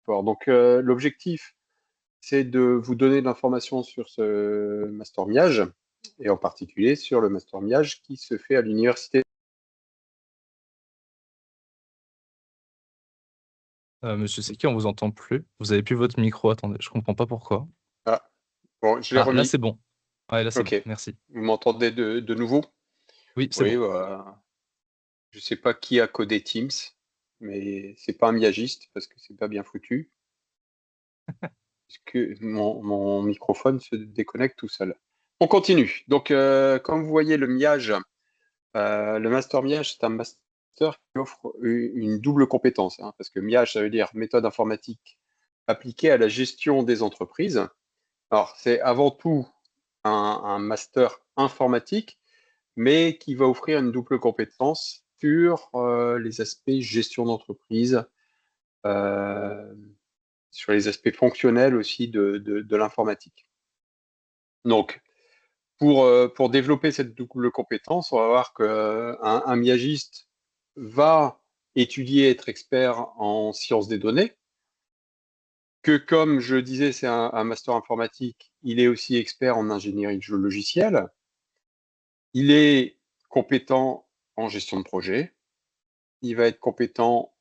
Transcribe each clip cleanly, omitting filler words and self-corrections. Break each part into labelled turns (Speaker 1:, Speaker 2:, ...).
Speaker 1: support. Donc, l'objectif, c'est de vous donner de l'information sur ce master Miage, et en particulier sur le master Miage qui se fait à l'université.
Speaker 2: Monsieur Seki, on vous entend plus. Vous avez plus votre micro. Attendez, je comprends pas pourquoi.
Speaker 1: Ah, bon, je l'ai
Speaker 2: Ah, là,
Speaker 1: remis.
Speaker 2: c'est bon. Ouais, là, c'est bon.
Speaker 1: Ok.
Speaker 2: Merci.
Speaker 1: Vous m'entendez de nouveau?
Speaker 2: Oui, c'est
Speaker 1: Oui,
Speaker 2: bon.
Speaker 1: je sais pas qui a codé Teams, mais c'est pas un miagiste parce que c'est pas bien foutu. Puisque mon microphone se déconnecte tout seul. On continue. Donc, comme vous voyez, le master Miage, c'est un master qui offre une double compétence, hein, parce que Miage, ça veut dire méthode informatique appliquée à la gestion des entreprises. Alors, c'est avant tout un master informatique, mais qui va offrir une double compétence sur les aspects gestion d'entreprise, euh, sur les aspects fonctionnels aussi de l'informatique. Donc, pour développer cette double compétence, on va voir qu'un miagiste va étudier, être expert en sciences des données, que comme je disais, c'est un master informatique, il est aussi expert en ingénierie logicielle, il est compétent en gestion de projet, il va être compétent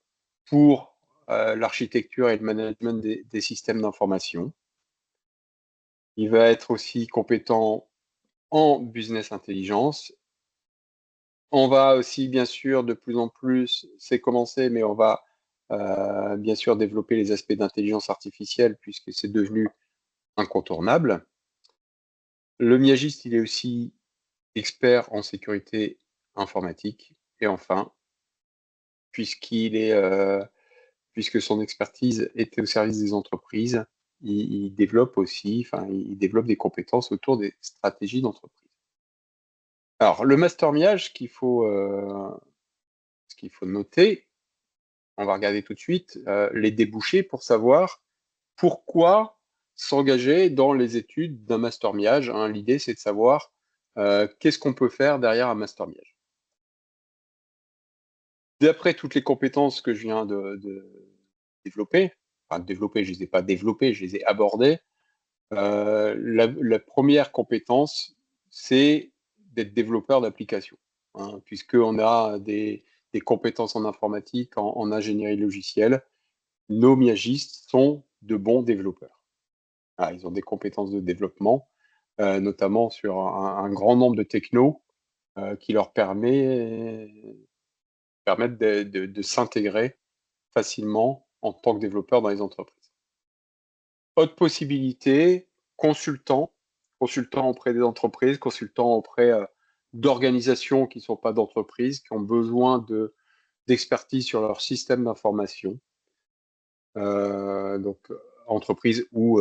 Speaker 1: pour l'architecture et le management des systèmes d'information, il va être aussi compétent en business intelligence. On va aussi, bien sûr, de plus en plus, c'est commencé, mais on va bien sûr développer les aspects d'intelligence artificielle puisque c'est devenu incontournable. Le miagiste, il est aussi expert en sécurité informatique. Et enfin, puisqu'il est, puisque son expertise était au service des entreprises, il développe aussi, enfin, il développe des compétences autour des stratégies d'entreprise. Alors, le master miage, ce qu'il faut noter, on va regarder tout de suite les débouchés pour savoir pourquoi s'engager dans les études d'un master miage, hein. L'idée, c'est de savoir qu'est-ce qu'on peut faire derrière un master miage. D'après toutes les compétences que je viens de développer, enfin développer, je ne les ai pas développées, je les ai abordées. La première compétence, c'est d'être développeur d'applications, hein, puisqu'on a des compétences en informatique, en ingénierie logicielle. Nos miagistes sont de bons développeurs. Ah, ils ont des compétences de développement, notamment sur un grand nombre de technos qui leur permettent de s'intégrer facilement en tant que développeur dans les entreprises. Autre possibilité, consultant, consultant auprès des entreprises, consultant auprès d'organisations qui ne sont pas d'entreprises, qui ont besoin d'expertise sur leur système d'information, donc entreprises ou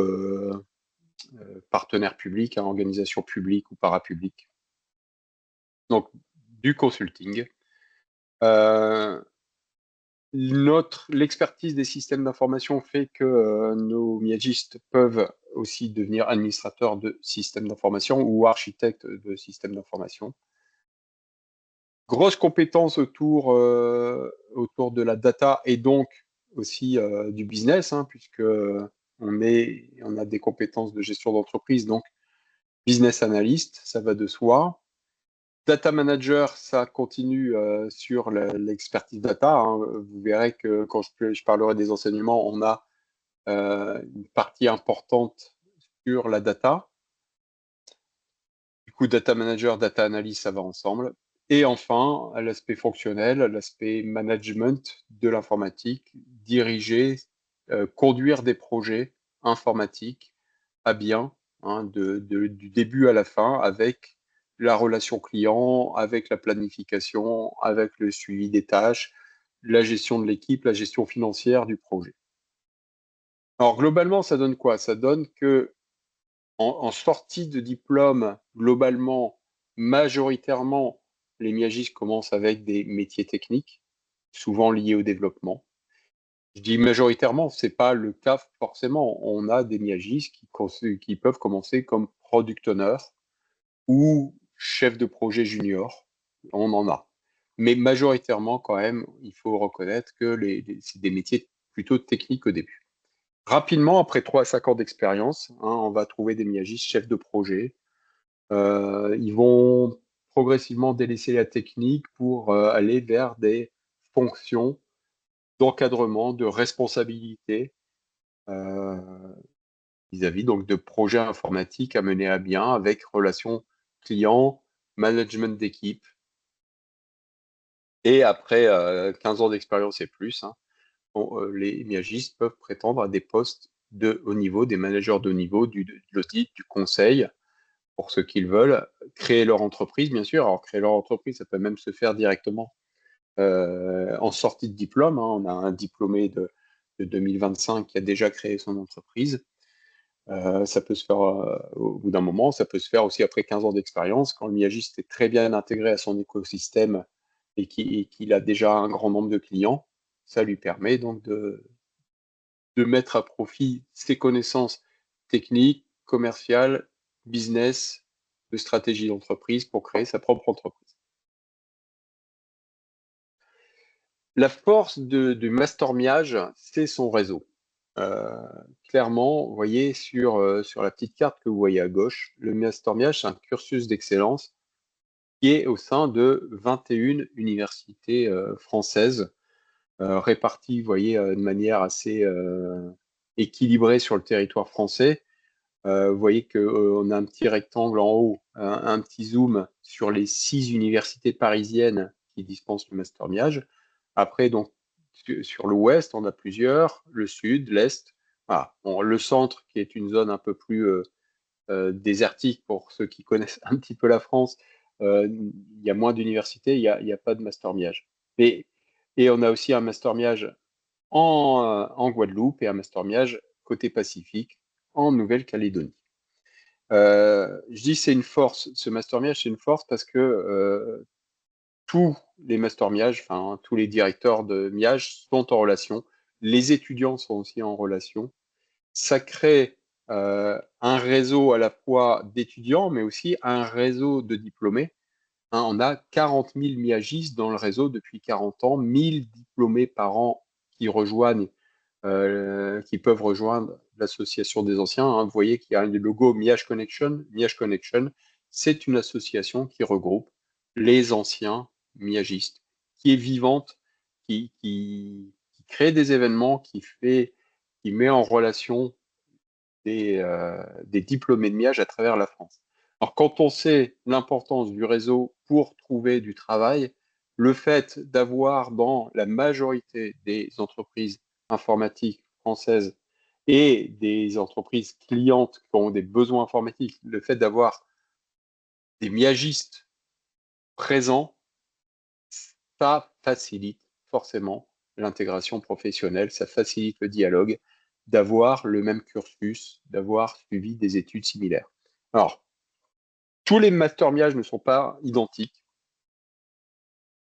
Speaker 1: partenaires publics, hein, organisations publiques ou parapubliques. Donc du consulting. Euh, L'expertise des systèmes d'information fait que nos miagistes peuvent aussi devenir administrateurs de systèmes d'information ou architectes de systèmes d'information. Grosse compétence autour de la data et donc aussi du business, hein, puisque on a des compétences de gestion d'entreprise, donc business analyst, ça va de soi. Data manager, ça continue sur l'expertise data, hein. Vous verrez que quand je parlerai des enseignements, on a une partie importante sur la data. Du coup, data manager, data analyst, ça va ensemble. Et enfin, l'aspect fonctionnel, l'aspect management de l'informatique, diriger, conduire des projets informatiques à bien, hein, du début à la fin, avec la relation client, avec la planification, avec le suivi des tâches, la gestion de l'équipe, la gestion financière du projet. Alors globalement, ça donne quoi? Ça donne que en sortie de diplôme, globalement, majoritairement, les miagistes commencent avec des métiers techniques, souvent liés au développement. Je dis majoritairement, c'est pas le cas forcément. On a des miagistes qui peuvent commencer comme product owner ou chef de projet junior. On en a. Mais majoritairement, quand même, il faut reconnaître que c'est des métiers plutôt techniques au début. Rapidement, après 3 à 5 ans d'expérience, hein, on va trouver des miagistes chefs de projet. Ils vont progressivement délaisser la technique pour aller vers des fonctions d'encadrement, de responsabilité vis-à-vis donc de projets informatiques à mener à bien avec relations clients, management d'équipe. Et après 15 ans d'expérience et plus, hein, les miagistes peuvent prétendre à des postes de haut niveau, des managers de haut niveau, de l'audit, du conseil, pour ceux qui le veulent, créer leur entreprise, bien sûr. Alors, créer leur entreprise, ça peut même se faire directement en sortie de diplôme, hein. On a un diplômé de 2025 qui a déjà créé son entreprise. Ça peut se faire au bout d'un moment, ça peut se faire aussi après 15 ans d'expérience, quand le miagiste est très bien intégré à son écosystème et qu'il a déjà un grand nombre de clients. Ça lui permet donc de mettre à profit ses connaissances techniques, commerciales, business, de stratégie d'entreprise pour créer sa propre entreprise. La force du mastermiage, c'est son réseau. Clairement, vous voyez sur la petite carte que vous voyez à gauche, le mastermiage, c'est un cursus d'excellence qui est au sein de 21 universités françaises, réparties, vous voyez, de manière assez équilibrée sur le territoire français. Vous voyez qu'on a un petit rectangle en haut, un petit zoom sur les 6 universités parisiennes qui dispensent le mastermiage. Après, donc, sur l'ouest, on a plusieurs, le sud, l'est. Voilà. Bon, le centre, qui est une zone un peu plus désertique pour ceux qui connaissent un petit peu la France, il y a moins d'universités, il n'y a pas de mastermiage. Et on a aussi un mastermiage en Guadeloupe et un mastermiage côté Pacifique en Nouvelle-Calédonie. Je dis c'est une force, ce mastermiage c'est une force parce que tous les mastermiages, enfin tous les directeurs de miage sont en relation, les étudiants sont aussi en relation. Ça crée un réseau à la fois d'étudiants, mais aussi un réseau de diplômés. Hein, on a 40 000 miagistes dans le réseau depuis 40 ans, 1000 diplômés par an qui rejoignent qui peuvent rejoindre l'association des anciens, hein. Vous voyez qu'il y a le logo Miage Connection. Miage Connection, c'est une association qui regroupe les anciens miagistes, qui est vivante, qui crée des événements, qui met en relation des diplômés de miage à travers la France. Alors, quand on sait l'importance du réseau pour trouver du travail, le fait d'avoir dans la majorité des entreprises informatiques françaises et des entreprises clientes qui ont des besoins informatiques, le fait d'avoir des miagistes présents, ça facilite forcément l'intégration professionnelle, ça facilite le dialogue, d'avoir le même cursus, d'avoir suivi des études similaires. Alors, tous les mastermiages ne sont pas identiques.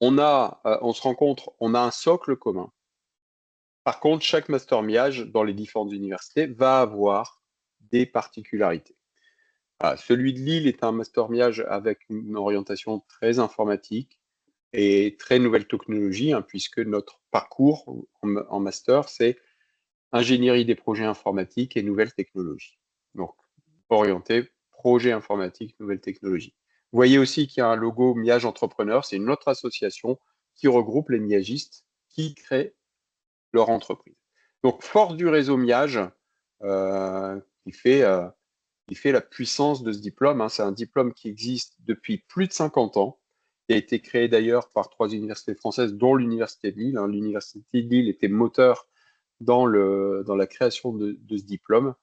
Speaker 1: On se rencontre, on a un socle commun. Par contre, chaque mastermiage dans les différentes universités va avoir des particularités. Voilà, celui de Lille est un mastermiage avec une orientation très informatique et très nouvelle technologie, hein, puisque notre parcours en master, c'est ingénierie des projets informatiques et nouvelles technologies. Donc, orienté projet informatique, nouvelles technologies. Vous voyez aussi qu'il y a un logo Miage Entrepreneur, c'est une autre association qui regroupe les miagistes qui créent leur entreprise. Donc, force du réseau Miage, euh, qui fait la puissance de ce diplôme, hein. C'est un diplôme qui existe depuis plus de 50 ans, qui a été créé d'ailleurs par 3 universités françaises, dont l'Université de Lille, hein. L'Université de Lille était moteur dans la création de ce diplôme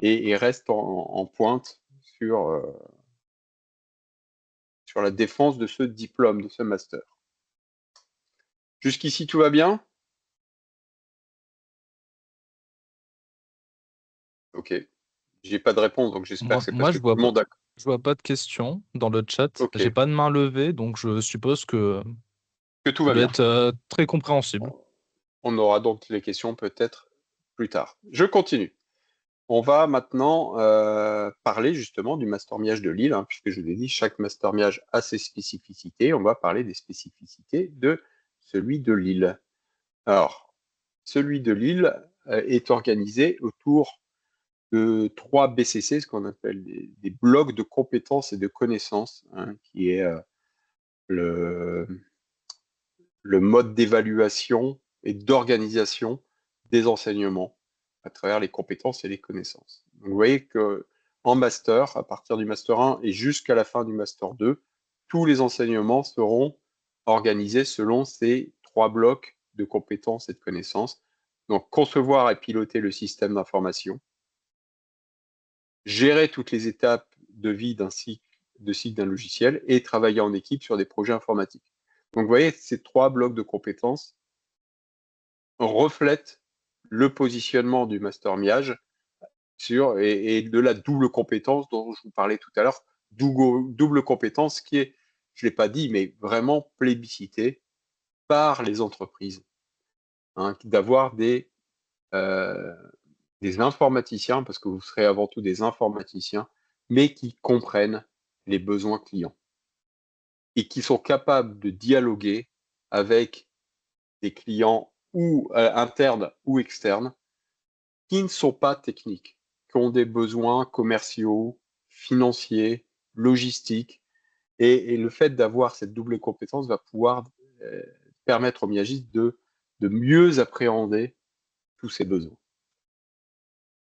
Speaker 1: et reste en pointe sur la défense de ce diplôme, de ce master. Jusqu'ici, tout va bien? Ok. J'ai pas de réponse, donc j'espère que c'est parce
Speaker 2: Moi,
Speaker 1: que tout le monde a...
Speaker 2: je vois pas de questions dans le chat.
Speaker 1: Ok.
Speaker 2: J'ai pas de main levée, donc je suppose que
Speaker 1: Que tout
Speaker 2: ça
Speaker 1: va
Speaker 2: doit
Speaker 1: bien.
Speaker 2: être très compréhensible.
Speaker 1: On aura donc les questions peut-être plus tard. Je continue. On va maintenant parler justement du mastermiage de Lille, hein, puisque je vous ai dit, chaque mastermiage a ses spécificités. On va parler des spécificités de celui de Lille. Alors, celui de Lille, est organisé autour de 3 BCC, ce qu'on appelle des blocs de compétences et de connaissances, hein, qui est le mode d'évaluation et d'organisation des enseignements à travers les compétences et les connaissances. Donc, vous voyez que en master, à partir du master 1 et jusqu'à la fin du master 2, tous les enseignements seront organisés selon ces 3 blocs de compétences et de connaissances. Donc, concevoir et piloter le système d'information, gérer toutes les étapes de vie d'un cycle d'un logiciel et travailler en équipe sur des projets informatiques. Donc, vous voyez, ces 3 blocs de compétences reflètent le positionnement du master Miage et de la double compétence dont je vous parlais tout à l'heure, double compétence qui est, je ne l'ai pas dit, mais vraiment plébiscitée par les entreprises, hein, d'avoir des informaticiens, parce que vous serez avant tout des informaticiens, mais qui comprennent les besoins clients et qui sont capables de dialoguer avec des clients ou internes ou externes qui ne sont pas techniques, qui ont des besoins commerciaux, financiers, logistiques. Et le fait d'avoir cette double compétence va pouvoir permettre aux miagistes de mieux appréhender tous ces besoins.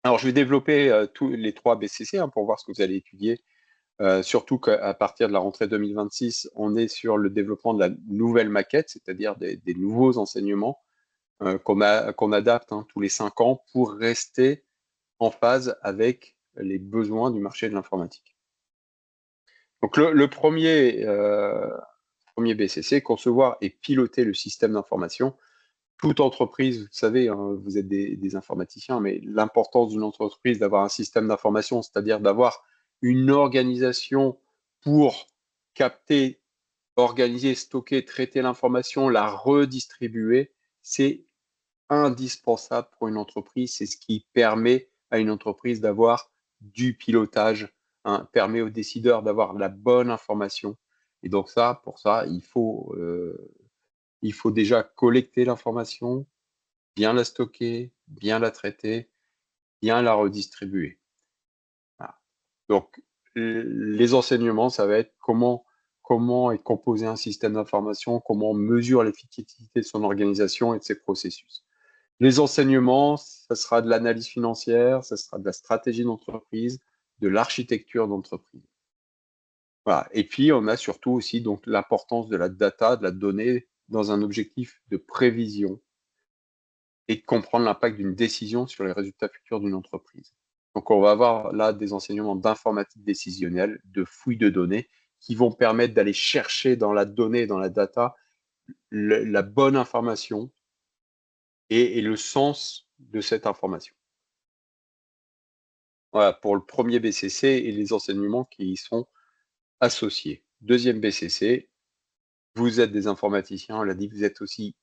Speaker 1: Alors, je vais développer tous les 3 BCC hein, pour voir ce que vous allez étudier. Surtout qu'à partir de la rentrée 2026, on est sur le développement de la nouvelle maquette, c'est-à-dire des nouveaux enseignements qu'on adapte hein, tous les 5 ans pour rester en phase avec les besoins du marché de l'informatique. Donc le premier BCC, concevoir et piloter le système d'information. Toute entreprise, vous savez, hein, vous êtes des informaticiens, mais l'importance d'une entreprise d'avoir un système d'information, c'est-à-dire d'avoir une organisation pour capter, organiser, stocker, traiter l'information, la redistribuer, c'est indispensable pour une entreprise. C'est ce qui permet à une entreprise d'avoir du pilotage, hein, permet aux décideurs d'avoir la bonne information. Et donc ça, pour ça, il faut déjà collecter l'information, bien la stocker, bien la traiter, bien la redistribuer. Voilà. Donc, les enseignements, ça va être comment est composé un système d'information, comment on mesure l'efficacité de son organisation et de ses processus. Les enseignements, ça sera de l'analyse financière, ça sera de la stratégie d'entreprise, de l'architecture d'entreprise. Voilà. Et puis, on a surtout aussi donc l'importance de la data, de la donnée, dans un objectif de prévision et de comprendre l'impact d'une décision sur les résultats futurs d'une entreprise. Donc, on va avoir là des enseignements d'informatique décisionnelle, de fouille de données, qui vont permettre d'aller chercher dans la donnée, dans la data, la bonne information et le sens de cette information. Voilà, pour le premier BCC et les enseignements qui y sont associés. Deuxième BCC, vous êtes des informaticiens, on l'a dit, vous êtes aussi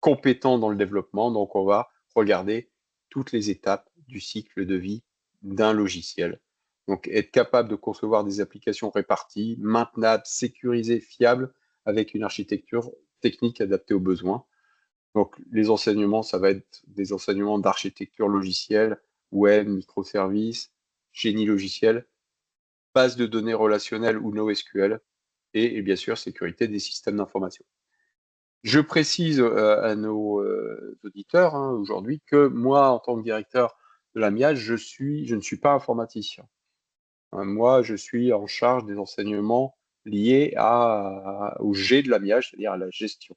Speaker 1: compétents dans le développement, donc on va regarder toutes les étapes du cycle de vie d'un logiciel. Donc être capable de concevoir des applications réparties, maintenables, sécurisées, fiables, avec une architecture technique adaptée aux besoins. Donc les enseignements, ça va être des enseignements d'architecture logicielle, web, microservices, génie logiciel, base de données relationnelles ou NoSQL, et bien sûr sécurité des systèmes d'information. Je précise à nos auditeurs hein, aujourd'hui que moi, en tant que directeur de la MIAGE, je ne suis pas informaticien. Moi, je suis en charge des enseignements liés au G de la MIAGE, c'est-à-dire à la gestion.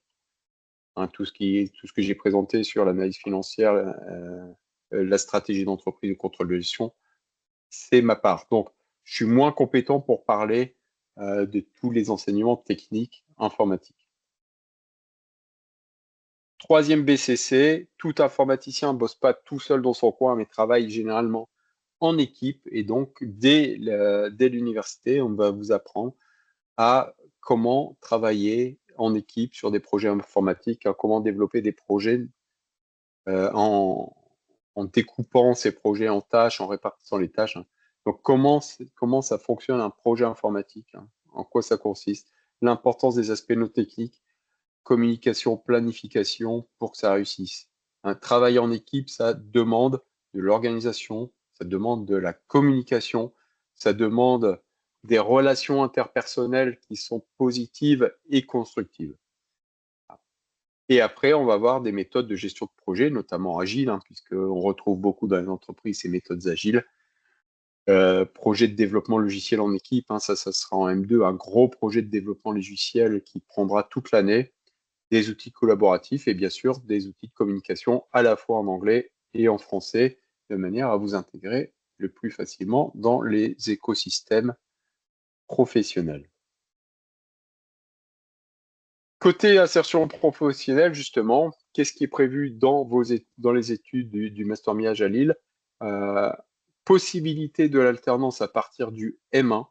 Speaker 1: Hein, tout ce que j'ai présenté sur l'analyse financière, la stratégie d'entreprise, le contrôle de gestion, c'est ma part. Donc, je suis moins compétent pour parler de tous les enseignements techniques informatiques. Troisième BCC, tout informaticien ne bosse pas tout seul dans son coin, mais travaille généralement en équipe. Et donc, dès l'université, on va vous apprendre à comment travailler en équipe sur des projets informatiques, à comment développer des projets en découpant ces projets en tâches, en répartissant les tâches. Hein. Donc, comment ça fonctionne un projet informatique, hein, en quoi ça consiste, l'importance des aspects non techniques, communication, planification pour que ça réussisse. Un travail en équipe, ça demande de l'organisation, ça demande de la communication, ça demande des relations interpersonnelles qui sont positives et constructives. Et après, on va avoir des méthodes de gestion de projet, notamment agiles, puisqu'on retrouve beaucoup dans les entreprises ces méthodes agiles. Projet de développement logiciel en équipe, ça sera en M2, un gros projet de développement logiciel qui prendra toute l'année, des outils collaboratifs et bien sûr des outils de communication à la fois en anglais et en français, de manière à vous intégrer le plus facilement dans les écosystèmes professionnels. Côté insertion professionnelle, justement, qu'est-ce qui est prévu dans les études du Master Miage à Lille? Possibilité de l'alternance à partir du M1.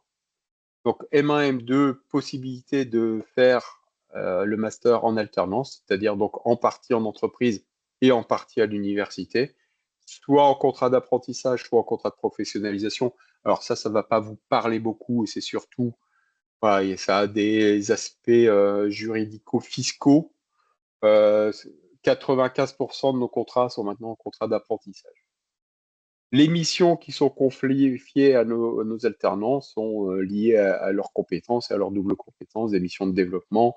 Speaker 1: Donc M1, M2, possibilité de faire le master en alternance, c'est-à-dire donc en partie en entreprise et en partie à l'université, soit en contrat d'apprentissage, soit en contrat de professionnalisation. Alors ça ne va pas vous parler beaucoup et c'est surtout, voilà, et ça a des aspects juridico-fiscaux. 95% de nos contrats sont maintenant en contrat d'apprentissage. Les missions qui sont confiées à nos alternants sont liées à leurs compétences et à leur double compétence, des missions de développement,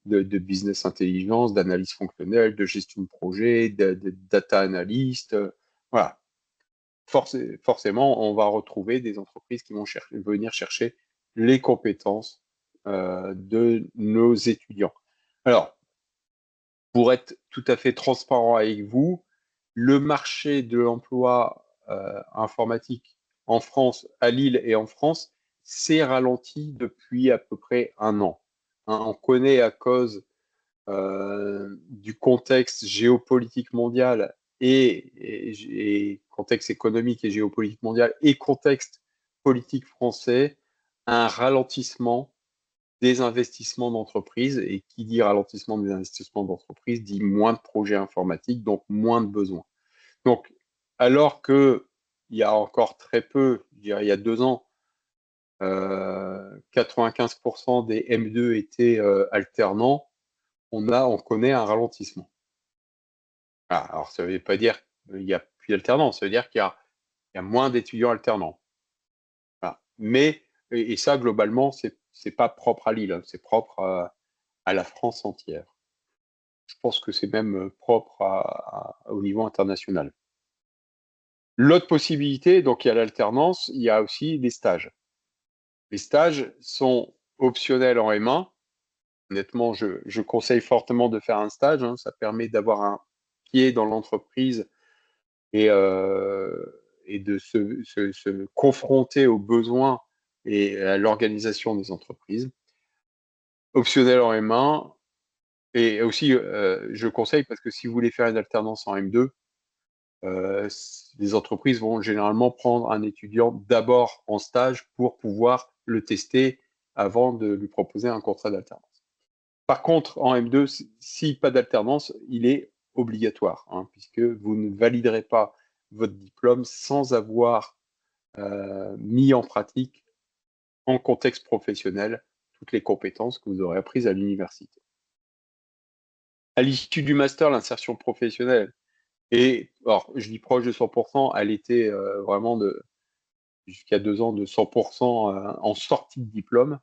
Speaker 1: de business intelligence, d'analyse fonctionnelle, de gestion de projet, de data analyst. Voilà. Forcément, on va retrouver des entreprises qui vont venir chercher les compétences de nos étudiants. Alors, pour être tout à fait transparent avec vous, le marché de l'emploi informatique en France, à Lille et en France, s'est ralenti depuis à peu près un an. On connaît à cause du contexte géopolitique mondial et contexte économique et géopolitique mondial et contexte politique français, un ralentissement des investissements d'entreprise. Et qui dit ralentissement des investissements d'entreprise dit moins de projets informatiques, donc moins de besoins. Donc, alors que il y a encore très peu, je dirais il y a 2 ans, 95% des M2 étaient alternants, on connaît un ralentissement. Alors, ça ne veut pas dire qu'il n'y a plus d'alternance, ça veut dire qu'il y a moins d'étudiants alternants. Voilà. Mais, et ça, globalement, c'est pas propre à Lille, c'est propre à la France entière. Je pense que c'est même propre au niveau international. L'autre possibilité, donc il y a l'alternance, il y a aussi les stages. Les stages sont optionnels en M1. Honnêtement, je conseille fortement de faire un stage. Ça permet d'avoir un pied dans l'entreprise et de se confronter aux besoins et à l'organisation des entreprises. Optionnel en M1. Et aussi, je conseille parce que si vous voulez faire une alternance en M2, les entreprises vont généralement prendre un étudiant d'abord en stage pour pouvoir le tester avant de lui proposer un contrat d'alternance. Par contre, en M2, si pas d'alternance, il est obligatoire, puisque vous ne validerez pas votre diplôme sans avoir mis en pratique, en contexte professionnel, toutes les compétences que vous aurez apprises à l'université. À l'issue du master, l'insertion professionnelle, et alors, je dis proche de 100%, elle était vraiment jusqu'à 2 ans de 100% en sortie de diplôme.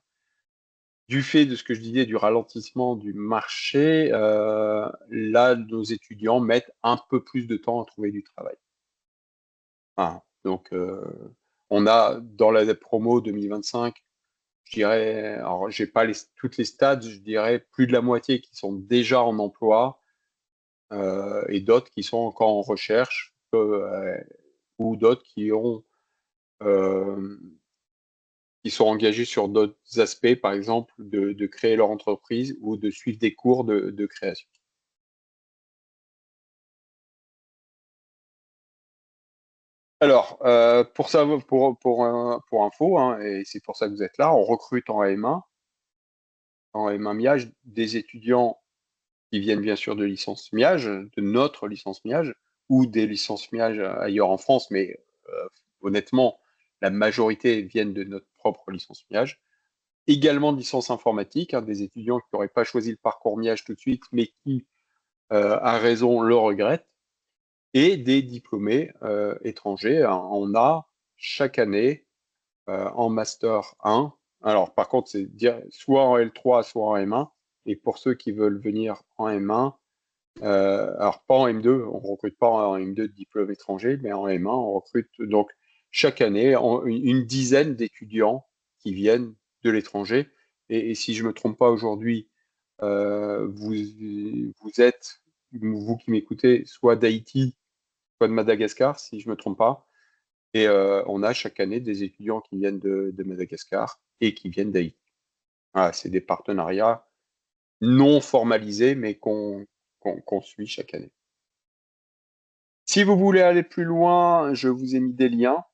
Speaker 1: Du fait de ce que je disais du ralentissement du marché, là, nos étudiants mettent un peu plus de temps à trouver du travail. Donc, on a dans la promo 2025, je dirais, alors j'ai pas toutes les stats, je dirais plus de la moitié qui sont déjà en emploi et d'autres qui sont encore en recherche ou d'autres qui sont engagés sur d'autres aspects, par exemple de créer leur entreprise ou de suivre des cours de création. Alors, pour ça, pour info, et c'est pour ça que vous êtes là, on recrute en M1 Miage, des étudiants qui viennent bien sûr de licence Miage, de notre licence Miage, ou des licences Miage ailleurs en France, mais honnêtement, la majorité viennent de notre propre licence Miage. Également de licence informatique, des étudiants qui n'auraient pas choisi le parcours Miage tout de suite, mais qui, à raison, le regrettent. et des diplômés étrangers. On a chaque année en Master 1. Alors, par contre, c'est soit en L3, soit en M1. Et pour ceux qui veulent venir en M1, alors pas en M2, on recrute pas en M2 de diplôme étranger, mais en M1, on recrute donc chaque année une dizaine d'étudiants qui viennent de l'étranger. Et si je me trompe pas aujourd'hui, vous êtes, vous qui m'écoutez, soit d'Haïti, soit de Madagascar, si je me trompe pas. Et on a chaque année des étudiants qui viennent de Madagascar et qui viennent d'Haïti. Voilà, c'est des partenariats non formalisés, mais qu'on suit chaque année. Si vous voulez aller plus loin, je vous ai mis des liens.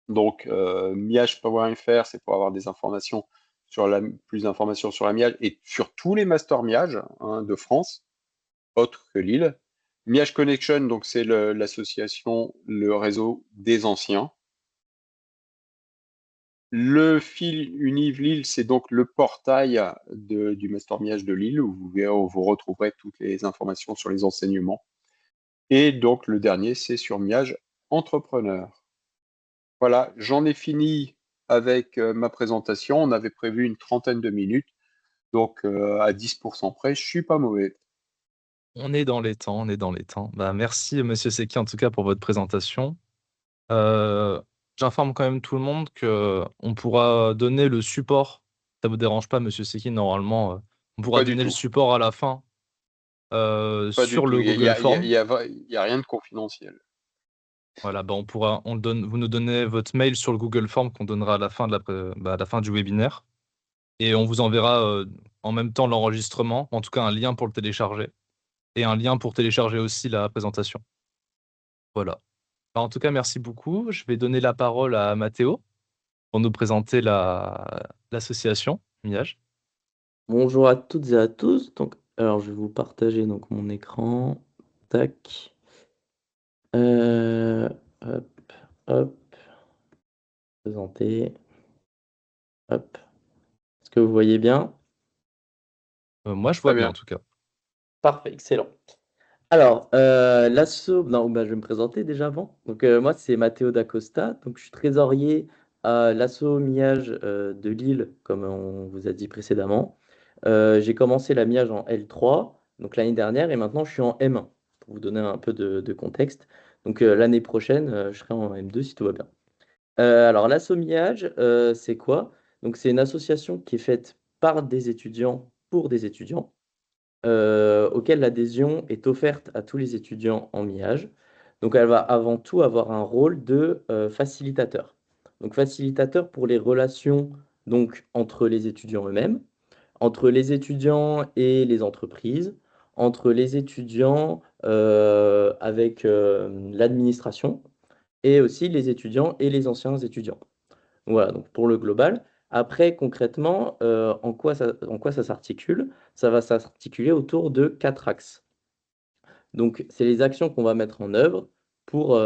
Speaker 1: Donc, miage.fr, c'est pour avoir des informations plus d'informations sur la Miage et sur tous les masters Miage de France, autres que Lille. Miage Connection, donc c'est l'association, le réseau des anciens. Le fil Univ Lille, c'est donc le portail du Master Miage de Lille où vous retrouverez toutes les informations sur les enseignements. Et donc le dernier, c'est sur Miage Entrepreneur. Voilà, j'en ai fini avec ma présentation. On avait prévu une trentaine de minutes, donc à 10% près, je suis pas mauvais.
Speaker 2: On est dans les temps, on est dans les temps. Bah, merci, monsieur Seki, en tout cas, pour votre présentation. Euh, J'informe quand même tout le monde que on pourra donner le support. Ça vous dérange pas, monsieur Seki, normalement, on pourra
Speaker 1: Pas du
Speaker 2: donner le
Speaker 1: tout,
Speaker 2: support à la fin
Speaker 1: pas du
Speaker 2: sur
Speaker 1: tout.
Speaker 2: le Google Form.
Speaker 1: Il y a rien de confidentiel.
Speaker 2: Voilà, bah, on le donne, vous nous donnez votre mail sur le Google Form qu'on donnera à la fin à la fin du webinaire. Et on vous enverra en même temps l'enregistrement, en tout cas un lien pour le télécharger. Et un lien pour télécharger aussi la présentation. Voilà. Bah, en tout cas, merci beaucoup. Je vais donner la parole à Mathéo pour nous présenter l'association Miage.
Speaker 3: Bonjour à toutes et à tous. Donc, alors, je vais vous partager donc mon écran. Tac. Hop, hop. Présenter. Hop. Est-ce que vous voyez bien?
Speaker 2: Moi, je
Speaker 1: Très
Speaker 2: vois bien en
Speaker 1: bien.
Speaker 2: tout cas.
Speaker 3: Parfait, excellent. Alors, l'asso, non, bah, je vais me présenter déjà avant. Donc, moi, c'est Matteo D'Acosta. Donc, je suis trésorier à l'asso Miage de Lille, comme on vous a dit précédemment. J'ai commencé la Miage en L3, donc l'année dernière, et maintenant je suis en M1, pour vous donner un peu de contexte. Donc, l'année prochaine, je serai en M2 si tout va bien. Alors, l'asso Miage, c'est quoi? Donc, c'est une association qui est faite par des étudiants pour des étudiants auquel l'adhésion est offerte à tous les étudiants en MIAGE. Donc, elle va avant tout avoir un rôle de facilitateur. Donc, facilitateur pour les relations donc, entre les étudiants eux-mêmes, entre les étudiants et les entreprises, entre les étudiants avec l'administration et aussi les étudiants et les anciens étudiants. Voilà, donc pour le global. Après, concrètement, en quoi ça s'articule? Ça va s'articuler autour de 4 axes. Donc, c'est les actions qu'on va mettre en œuvre pour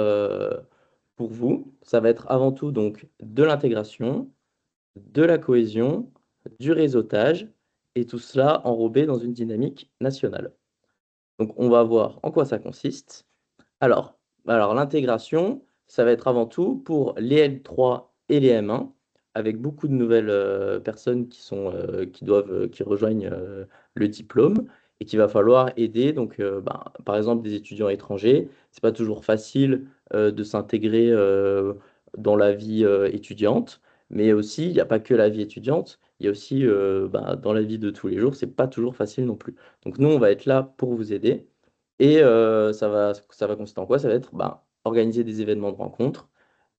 Speaker 3: vous. Ça va être avant tout donc de l'intégration, de la cohésion, du réseautage, et tout cela enrobé dans une dynamique nationale. Donc, on va voir en quoi ça consiste. Alors l'intégration, ça va être avant tout pour les L3 et les M1, avec beaucoup de nouvelles personnes qui rejoignent le diplôme et qu'il va falloir aider. Donc, par exemple, des étudiants étrangers, c'est pas toujours facile de s'intégrer dans la vie étudiante, mais aussi, il n'y a pas que la vie étudiante, il y a aussi dans la vie de tous les jours, c'est pas toujours facile non plus. Donc, nous, on va être là pour vous aider. Et ça va consister en quoi? Ça va être, organiser des événements de rencontres,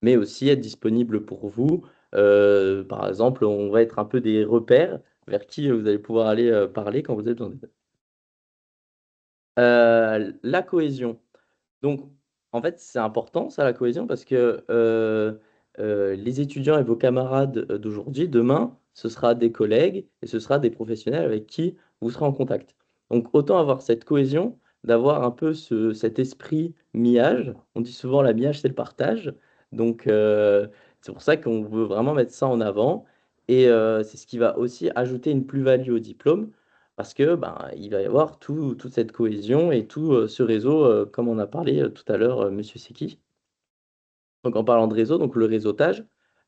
Speaker 3: mais aussi être disponible pour vous. Par exemple, on va être un peu des repères vers qui vous allez pouvoir aller, parler quand vous avez besoin d'aide. La cohésion. Donc, en fait, c'est important ça, la cohésion, parce que, les étudiants et vos camarades, d'aujourd'hui, demain, ce sera des collègues et ce sera des professionnels avec qui vous serez en contact. Donc autant avoir cette cohésion, d'avoir un peu cet esprit miage. On dit souvent la miage, c'est le partage. Donc, c'est pour ça qu'on veut vraiment mettre ça en avant et c'est ce qui va aussi ajouter une plus-value au diplôme. parce que il va y avoir toute cette cohésion et tout ce réseau, comme on a parlé tout à l'heure, Monsieur Seki. Donc en parlant de réseau, donc le réseautage,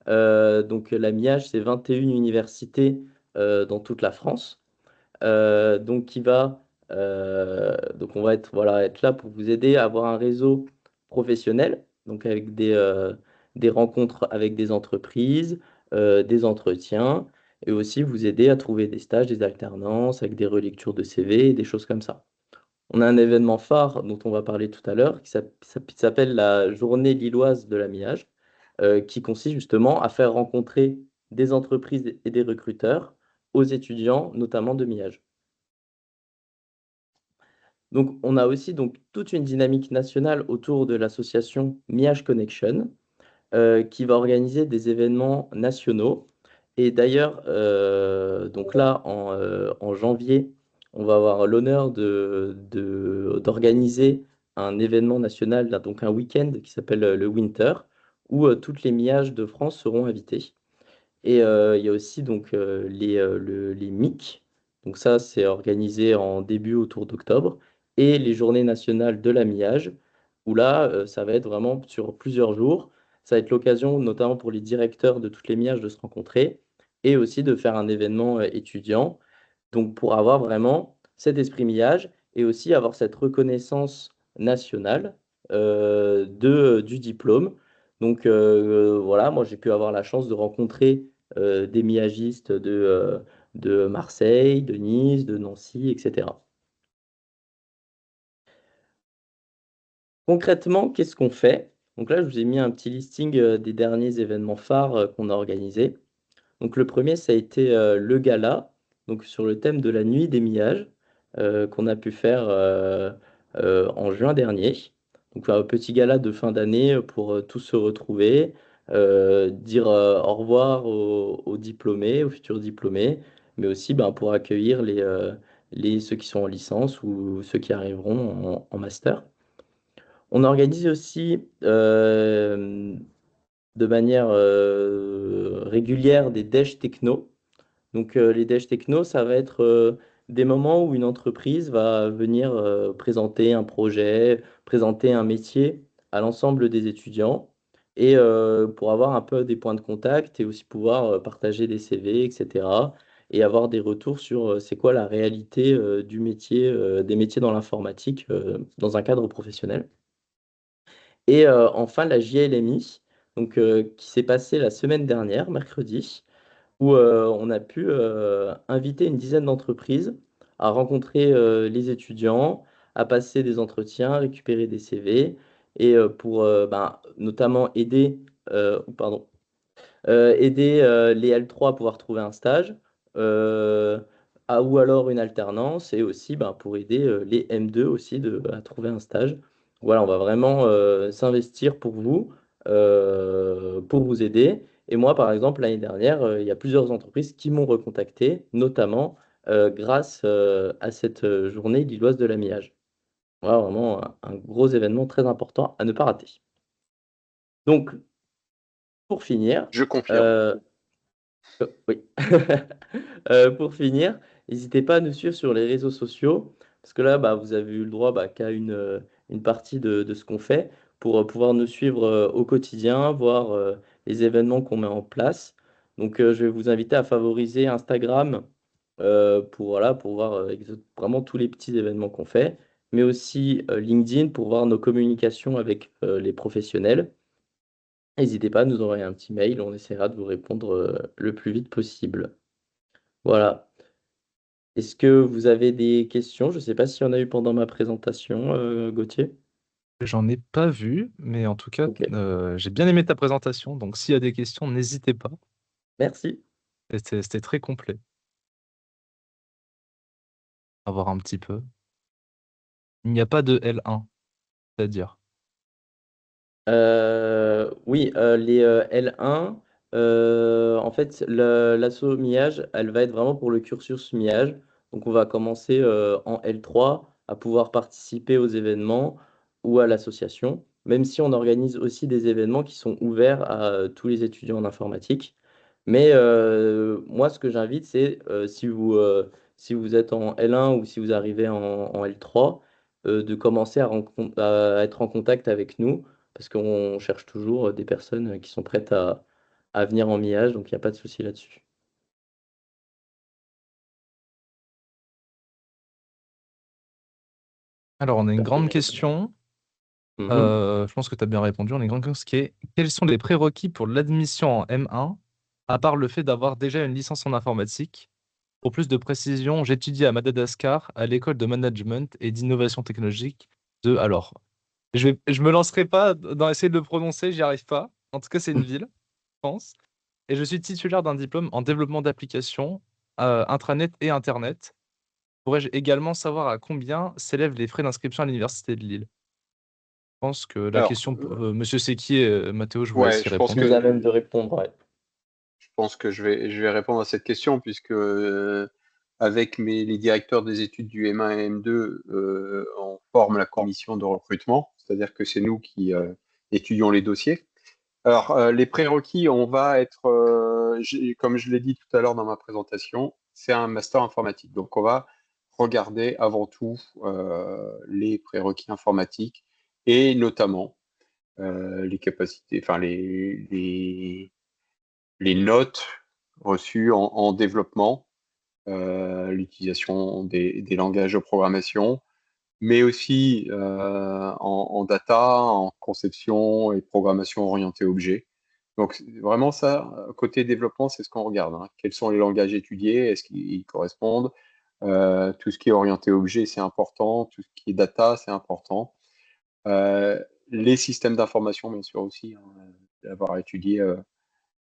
Speaker 3: donc la MIAGE, c'est 21 universités dans toute la France. Donc donc on va être, voilà, être là pour vous aider à avoir un réseau professionnel, donc avec des rencontres avec des entreprises, des entretiens, et aussi vous aider à trouver des stages, des alternances, avec des relectures de CV, et des choses comme ça. On a un événement phare dont on va parler tout à l'heure, qui s'appelle la Journée lilloise de la MIAGE, qui consiste justement à faire rencontrer des entreprises et des recruteurs aux étudiants, notamment de MIAGE. Donc, on a aussi donc toute une dynamique nationale autour de l'association MIAGE Connection, qui va organiser des événements nationaux. Et d'ailleurs, donc là, en janvier, on va avoir l'honneur d'organiser un événement national, donc un week-end qui s'appelle le Winter, où toutes les MIAGE de France seront invitées. Et il y a aussi donc les MIC. Donc ça, c'est organisé en début autour d'octobre. Et les journées nationales de l'amiage, où là, ça va être vraiment sur plusieurs jours. Ça va être l'occasion, notamment pour les directeurs de toutes les miages, de se rencontrer et aussi de faire un événement étudiant. Donc pour avoir vraiment cet esprit miage et aussi avoir cette reconnaissance nationale du diplôme. Donc voilà, moi j'ai pu avoir la chance de rencontrer des miagistes de Marseille, de Nice, de Nancy, etc. Concrètement, qu'est-ce qu'on fait? Donc là, je vous ai mis un petit listing des derniers événements phares qu'on a organisés. Donc le premier, ça a été le gala, donc sur le thème de la nuit des millages, qu'on a pu faire en juin dernier. Donc un petit gala de fin d'année pour tous se retrouver, dire au revoir aux diplômés, aux futurs diplômés, mais aussi pour accueillir ceux qui sont en licence ou ceux qui arriveront en master. On organise aussi de manière régulière des déj techno. Donc les déj techno, ça va être des moments où une entreprise va venir présenter un projet, présenter un métier à l'ensemble des étudiants et pour avoir un peu des points de contact et aussi pouvoir partager des CV, etc. et avoir des retours sur c'est quoi la réalité du métier, des métiers dans l'informatique dans un cadre professionnel. Et enfin, la JLMI, donc, qui s'est passée la semaine dernière, mercredi, où on a pu inviter une dizaine d'entreprises à rencontrer les étudiants, à passer des entretiens, récupérer des CV, et pour notamment pardon, aider les L3 à pouvoir trouver un stage, ou alors une alternance, et aussi pour aider les M2 aussi à trouver un stage. Voilà, on va vraiment s'investir pour vous aider. Et moi, par exemple, l'année dernière, il y a plusieurs entreprises qui m'ont recontacté, notamment grâce à cette journée lilloise de l'amiage. Voilà, vraiment un gros événement très important à ne pas rater. Donc, pour finir,
Speaker 1: Je confirme.
Speaker 3: Oui. Pour finir, n'hésitez pas à nous suivre sur les réseaux sociaux, parce que là, vous avez eu le droit qu'à une partie de ce qu'on fait, pour pouvoir nous suivre au quotidien, voir les événements qu'on met en place. Donc, je vais vous inviter à favoriser Instagram voilà, pour voir vraiment tous les petits événements qu'on fait, mais aussi LinkedIn pour voir nos communications avec les professionnels. N'hésitez pas à nous envoyer un petit mail, on essaiera de vous répondre le plus vite possible. Voilà. Est-ce que vous avez des questions? Je ne sais pas s'il y en a eu pendant ma présentation, Gauthier.
Speaker 2: J'en ai pas vu, mais en tout cas,
Speaker 3: Ok,
Speaker 2: j'ai bien aimé ta présentation. Donc, s'il y a des questions, n'hésitez pas.
Speaker 3: merci.
Speaker 2: C'était très complet. À voir un petit peu. Il n'y a pas de L1, c'est-à-dire.
Speaker 3: Oui, les L1, en fait, l'asso MIAGE, elle va être vraiment pour le cursus MIAGE. Donc, on va commencer en L3 à pouvoir participer aux événements ou à l'association, même si on organise aussi des événements qui sont ouverts à tous les étudiants en informatique. Mais moi, ce que j'invite, c'est si vous êtes en L1 ou si vous arrivez en L3, de commencer à être en contact avec nous, parce qu'on cherche toujours des personnes qui sont prêtes à venir en millage, donc il n'y a pas de souci là-dessus.
Speaker 2: Alors, on a une
Speaker 3: J'espère que
Speaker 2: grande
Speaker 3: j'ai répondu.
Speaker 2: question.
Speaker 3: Mhm.
Speaker 2: Je pense que tu as bien répondu. On a une grande question qui est quels sont les prérequis pour l'admission en M1, à part le fait d'avoir déjà une licence en informatique? Pour plus de précision, j'étudie à Madagascar, à l'école de management et d'innovation technologique de. Alors, je me lancerai pas dans essayer de le prononcer, j'y arrive pas. En tout cas, c'est une ville, je pense. Et je suis titulaire d'un diplôme en développement d'applications, intranet et internet. Pourrais-je également savoir à combien s'élèvent les frais d'inscription à l'université de Lille? Je pense que la
Speaker 1: Alors,
Speaker 2: question, Monsieur Séquier, Mathéo, je vous laisse
Speaker 1: ouais,
Speaker 2: y
Speaker 1: je pense
Speaker 2: répondre.
Speaker 3: Plus à
Speaker 1: que
Speaker 3: même de répondre, ouais.
Speaker 1: je vais répondre à cette question puisque avec les directeurs des études du M1 et M2, on forme la commission de recrutement, c'est-à-dire que c'est nous qui étudions les dossiers. Alors, les prérequis, on va être, comme je l'ai dit tout à l'heure dans ma présentation, c'est un master informatique. Donc, on va regarder avant tout les prérequis informatiques et notamment les capacités, enfin les notes reçues en développement, l'utilisation des langages de programmation, mais aussi en data, en conception et programmation orientée objet. Donc vraiment ça, côté développement, c'est ce qu'on regarde, hein. Quels sont les langages étudiés? Est-ce qu'ils correspondent? Tout ce qui est orienté objet, c'est important. Tout ce qui est data, c'est important. Euh, les systèmes d'information, bien sûr aussi, hein, d'avoir étudié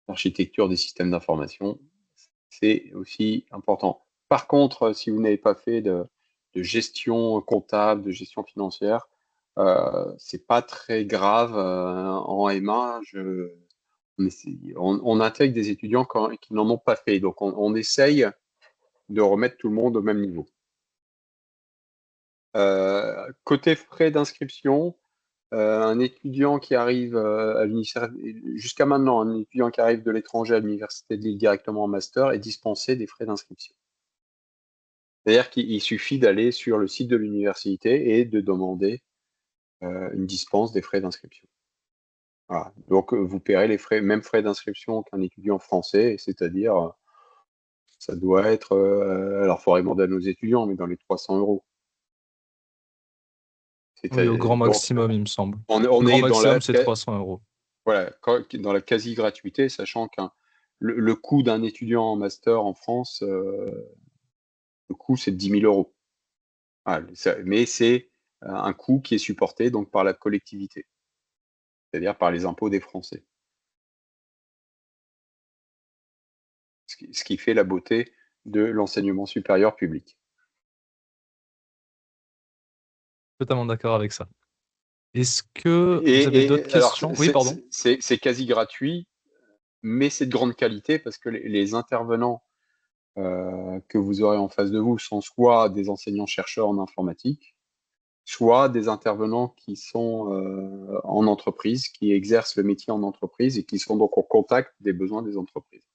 Speaker 1: l'architecture des systèmes d'information, c'est aussi important. Par contre, si vous n'avez pas fait de gestion comptable, de gestion financière, c'est pas très grave. En M1, on intègre des étudiants qui n'en ont pas fait. Donc, on essaye de remettre tout le monde au même niveau. Côté frais d'inscription, un étudiant qui arrive à l'université, jusqu'à maintenant, un étudiant qui arrive de l'étranger à l'université de Lille directement en master est dispensé des frais d'inscription. C'est-à-dire qu'il suffit d'aller sur le site de l'université et de demander une dispense des frais d'inscription. Voilà. Donc, vous paierez les mêmes frais d'inscription qu'un étudiant français, c'est-à-dire, ça doit être, alors il faudrait demander à nos étudiants, mais dans les 300 euros.
Speaker 2: Oui, au grand
Speaker 1: Donc,
Speaker 2: maximum, il me semble.
Speaker 1: on
Speaker 2: Le grand
Speaker 1: est dans
Speaker 2: maximum, c'est 300 euros.
Speaker 1: voilà, dans la quasi-gratuité, sachant que le coût d'un étudiant en master en France, le coût, c'est de 10 000 euros. Voilà, mais c'est un coût qui est supporté donc par la collectivité, c'est-à-dire par les impôts des Français. Ce qui fait la beauté de l'enseignement supérieur public.
Speaker 2: Totalement d'accord avec ça. Est-ce que vous avez d'autres
Speaker 1: Et alors,
Speaker 2: questions? Oui, pardon.
Speaker 1: c'est quasi gratuit, mais c'est de grande qualité parce que les intervenants que vous aurez en face de vous sont soit des enseignants-chercheurs en informatique, soit des intervenants qui sont en entreprise, qui exercent le métier en entreprise et qui sont donc au contact des besoins des entreprises.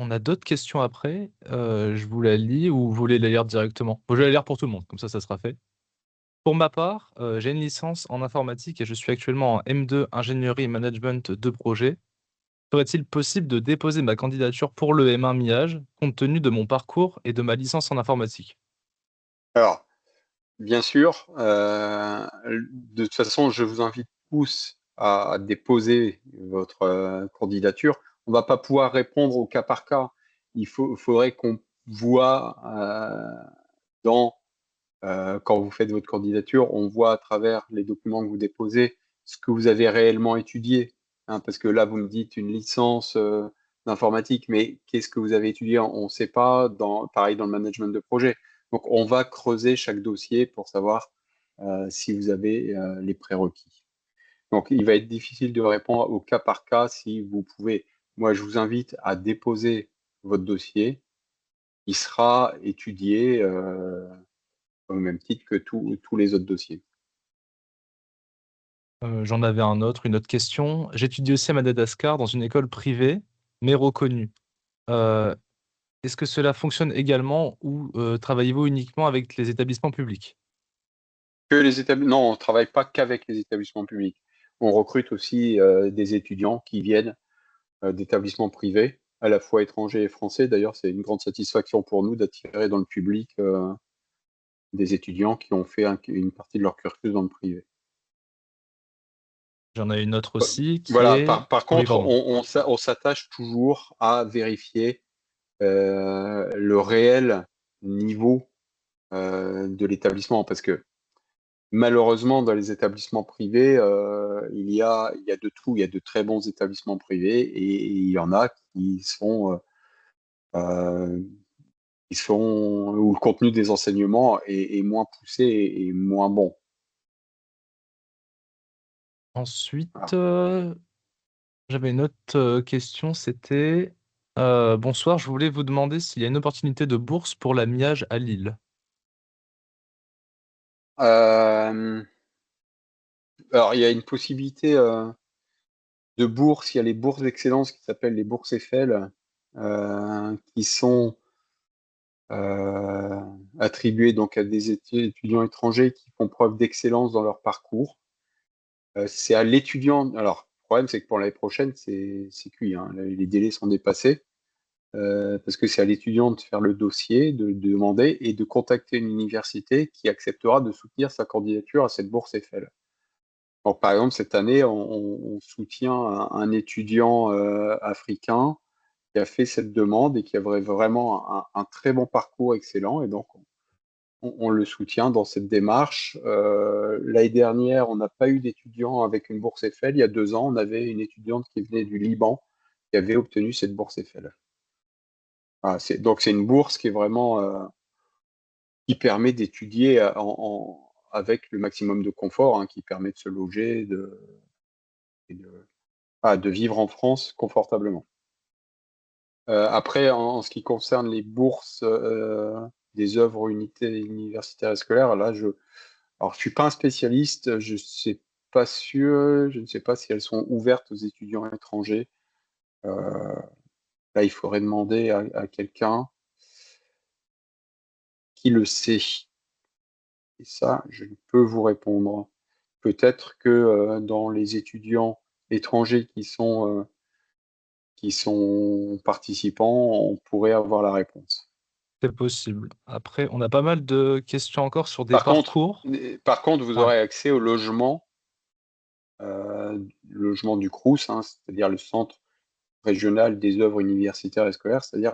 Speaker 2: On a d'autres questions après. Je vous la lis ou vous voulez la lire directement? Bon, je vais la lire pour tout le monde, comme ça sera fait. Pour ma part, j'ai une licence en informatique et je suis actuellement en M2 ingénierie et management de projet. Serait-il possible de déposer ma candidature pour le M1 MIAGE compte tenu de mon parcours et de ma licence en informatique?
Speaker 1: Alors, bien sûr, de toute façon, je vous invite tous à déposer votre candidature. On ne va pas pouvoir répondre au cas par cas. Faudrait qu'on voit quand vous faites votre candidature, on voit à travers les documents que vous déposez ce que vous avez réellement étudié, hein, parce que là, vous me dites une licence d'informatique, mais qu'est-ce que vous avez étudié? On ne sait pas, pareil dans le management de projet. Donc, on va creuser chaque dossier pour savoir si vous avez les prérequis. Donc, il va être difficile de répondre au cas par cas si vous pouvez. Moi, je vous invite à déposer votre dossier. Il sera étudié au même titre que tous les autres dossiers.
Speaker 2: J'en avais une autre question. J'étudie aussi à Madagascar dans une école privée, mais reconnue. Euh, Est-ce que cela fonctionne également ou travaillez-vous uniquement avec les établissements publics?
Speaker 1: Non, on ne travaille pas qu'avec les établissements publics. On recrute aussi des étudiants qui viennent d'établissements privés, à la fois étrangers et français. D'ailleurs, c'est une grande satisfaction pour nous d'attirer dans le public des étudiants qui ont fait une partie de leur cursus dans le privé.
Speaker 2: J'en ai une autre aussi qui
Speaker 1: Voilà,
Speaker 2: est...
Speaker 1: par
Speaker 2: Oui,
Speaker 1: contre,
Speaker 2: pardon.
Speaker 1: on s'attache toujours à vérifier le réel niveau de l'établissement, parce que malheureusement, dans les établissements privés, il y a de tout. Il y a de très bons établissements privés et il y en a euh, qui sont où le contenu des enseignements est moins poussé et moins bon.
Speaker 2: Ensuite,
Speaker 1: Voilà.
Speaker 2: j'avais une autre question, c'était... bonsoir, je voulais vous demander s'il y a une opportunité de bourse pour la MIAGE à Lille.
Speaker 1: Euh, alors, il y a une possibilité de bourse. Il y a les bourses d'excellence qui s'appellent les bourses Eiffel, qui sont euh, attribuées donc à des étudiants étrangers qui font preuve d'excellence dans leur parcours. C'est à l'étudiant. Alors, le problème, c'est que pour l'année prochaine, c'est cuit, hein. Les délais sont dépassés. Parce que c'est à l'étudiant de faire le dossier, de demander et de contacter une université qui acceptera de soutenir sa candidature à cette bourse Eiffel. Donc, par exemple, cette année, on soutient un étudiant africain qui a fait cette demande et qui avait vraiment un très bon parcours excellent. Et donc, on le soutient dans cette démarche. L'année dernière, on n'a pas eu d'étudiant avec une bourse Eiffel. Il y a 2 ans, on avait une étudiante qui venait du Liban qui avait obtenu cette bourse Eiffel. Voilà, donc, c'est une bourse qui est vraiment qui permet d'étudier avec le maximum de confort, hein, qui permet de se loger, et de vivre en France confortablement. Après, en ce qui concerne les bourses des œuvres universitaires et scolaires, là, alors, je suis pas un spécialiste, je sais pas sûr, je ne sais pas si elles sont ouvertes aux étudiants étrangers. Euh, Là, il faudrait demander à quelqu'un qui le sait. Et ça, je ne peux vous répondre. Peut-être que dans les étudiants étrangers qui sont participants, on pourrait avoir la réponse.
Speaker 2: C'est possible. Après, on a pas mal de questions encore sur des
Speaker 1: Par contre,
Speaker 2: parcours.
Speaker 1: vous
Speaker 2: Ouais.
Speaker 1: aurez accès au logement du CROUS, hein, c'est-à-dire le Centre régional des œuvres universitaires et scolaires, c'est-à-dire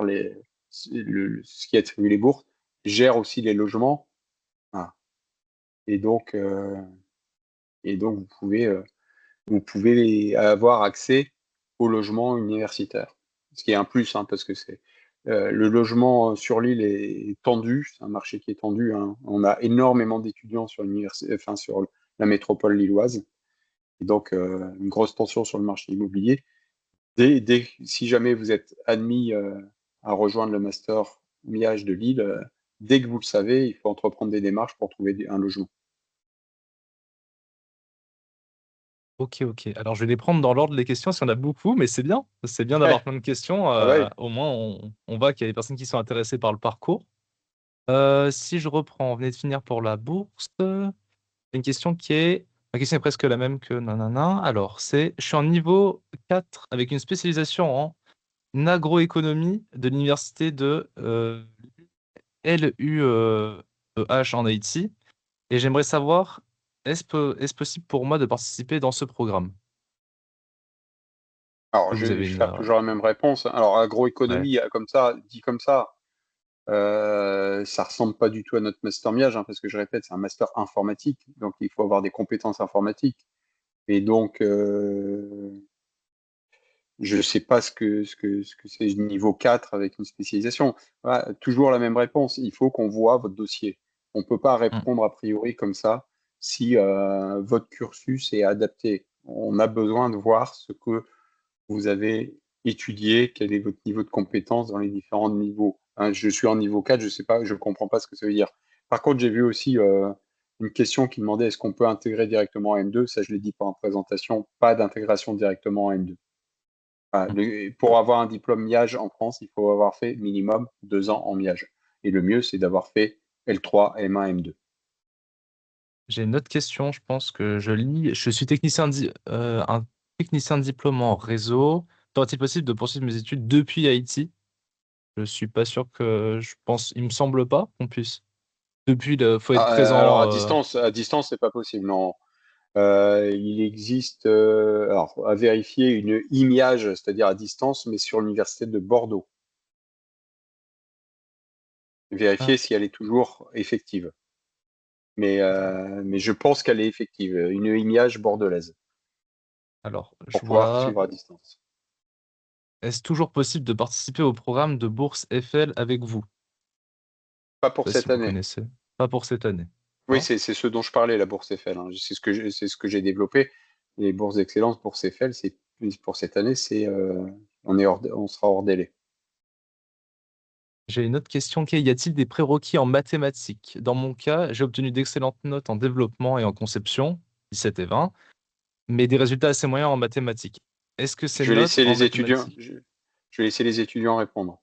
Speaker 1: ce qui attribue les bourses, gère aussi les logements. Voilà. Et donc, euh, et donc vous pouvez avoir accès au logement universitaire. Ce qui est un plus, hein, parce que le logement sur l'île est tendu, c'est un marché qui est tendu, hein. On a énormément d'étudiants sur enfin, sur la métropole lilloise, et donc une grosse tension sur le marché immobilier. Si jamais vous êtes admis à rejoindre le master MIAGE de Lille, dès que vous le savez, il faut entreprendre des démarches pour trouver un logement.
Speaker 2: Ok, ok. Alors, je vais les prendre dans l'ordre des questions, s'il y en a beaucoup, mais c'est bien. C'est bien d'avoir
Speaker 1: Ouais,
Speaker 2: plein de questions.
Speaker 1: ah ouais.
Speaker 2: Au moins, on voit qu'il y a des personnes qui sont intéressées par le parcours. Si je reprends, on venait de finir pour la bourse. Une question qui est... Ma question est presque la même que nanana. Alors, je suis en niveau 4 avec une spécialisation en agroéconomie de l'université de LUEH en Haïti. Et j'aimerais savoir, est-ce possible pour moi de participer dans ce programme?
Speaker 1: Alors,
Speaker 2: Vous
Speaker 1: je
Speaker 2: avez
Speaker 1: vais
Speaker 2: une...
Speaker 1: faire toujours la même réponse. Alors,
Speaker 2: ouais.
Speaker 1: agroéconomie, comme ça, dit comme ça ressemble pas du tout à notre master MIAGE, hein, parce que je répète, c'est un master informatique, donc il faut avoir des compétences informatiques. Et donc, je ne sais pas ce que c'est niveau 4 avec une spécialisation. Voilà, toujours la même réponse. Il faut qu'on voit votre dossier. On ne peut pas
Speaker 2: Hmm.
Speaker 1: répondre a priori comme ça si votre cursus est adapté. On a besoin de voir ce que vous avez étudié, quel est votre niveau de compétence dans les différents niveaux. Hein, je suis en niveau 4, je sais pas, je comprends pas ce que ça veut dire. Par contre, j'ai vu aussi une question qui demandait est-ce qu'on peut intégrer directement en M2. Ça, je l'ai dit pendant la présentation, pas d'intégration directement en M2. Voilà, pour avoir un diplôme MIAGE en France, il faut avoir fait minimum 2 ans en MIAGE. Et le mieux, c'est d'avoir fait L3, M1, M2.
Speaker 2: J'ai une autre question, je pense que je lis. Je suis un technicien de diplôme en réseau. Serait-il possible de poursuivre mes études depuis Haïti? Je suis pas sûr il me semble pas qu'on puisse. Faut être
Speaker 1: Alors
Speaker 2: présent.
Speaker 1: à distance, c'est pas possible. Non. Il existe, alors à vérifier une IMIAGE, c'est-à-dire à distance, mais sur l'université de Bordeaux. Vérifier si elle est toujours effective. Mais je pense qu'elle est effective. Une IMIAGE bordelaise
Speaker 2: Alors, je
Speaker 1: pour pouvoir
Speaker 2: vois.
Speaker 1: suivre à distance.
Speaker 2: Est-ce toujours possible de participer au programme de bourse Eiffel avec vous?
Speaker 1: Pas pour
Speaker 2: Je sais pas si
Speaker 1: cette
Speaker 2: vous
Speaker 1: année.
Speaker 2: connaissez. Pas pour cette année.
Speaker 1: Oui,
Speaker 2: Hein.
Speaker 1: c'est ce dont je parlais, la bourse Eiffel. Hein. C'est ce que j'ai développé. Les bourses d'excellence, bourse Eiffel, c'est pour cette année, on sera hors délai.
Speaker 2: J'ai une autre question qui est, y a-t-il des prérequis en mathématiques? Dans mon cas, j'ai obtenu d'excellentes notes en développement et en conception, 17 et 20, mais des résultats assez moyens en mathématiques. Est-ce que ces
Speaker 1: Je vais
Speaker 2: notes
Speaker 1: laisser
Speaker 2: en
Speaker 1: les étudiants,
Speaker 2: mathématiques,
Speaker 1: je vais laisser les étudiants répondre.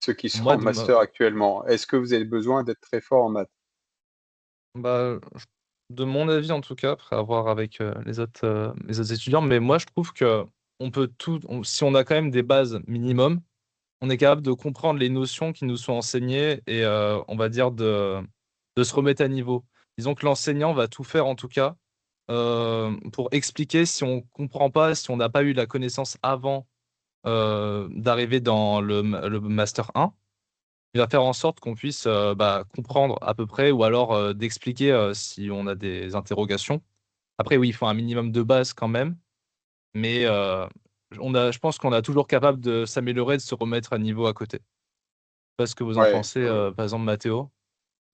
Speaker 1: Ceux qui sont
Speaker 2: moi,
Speaker 1: en master actuellement. Est-ce que vous avez besoin d'être très fort en maths?
Speaker 2: bah, de mon avis en tout cas, après avoir avec mes autres étudiants, mais moi je trouve que on peut si on a quand même des bases minimum, on est capable de comprendre les notions qui nous sont enseignées et on va dire de se remettre à niveau. Disons que l'enseignant va tout faire en tout cas pour expliquer si on comprend pas, si on n'a pas eu la connaissance avant d'arriver dans le master 1. Il va faire en sorte qu'on puisse comprendre à peu près ou alors d'expliquer si on a des interrogations. Après, oui, il faut un minimum de base quand même, mais je pense qu'on est toujours capable de s'améliorer, de se remettre à niveau à côté. Je sais pas ce que vous en
Speaker 1: Ouais.
Speaker 2: pensez, par exemple, Mathéo,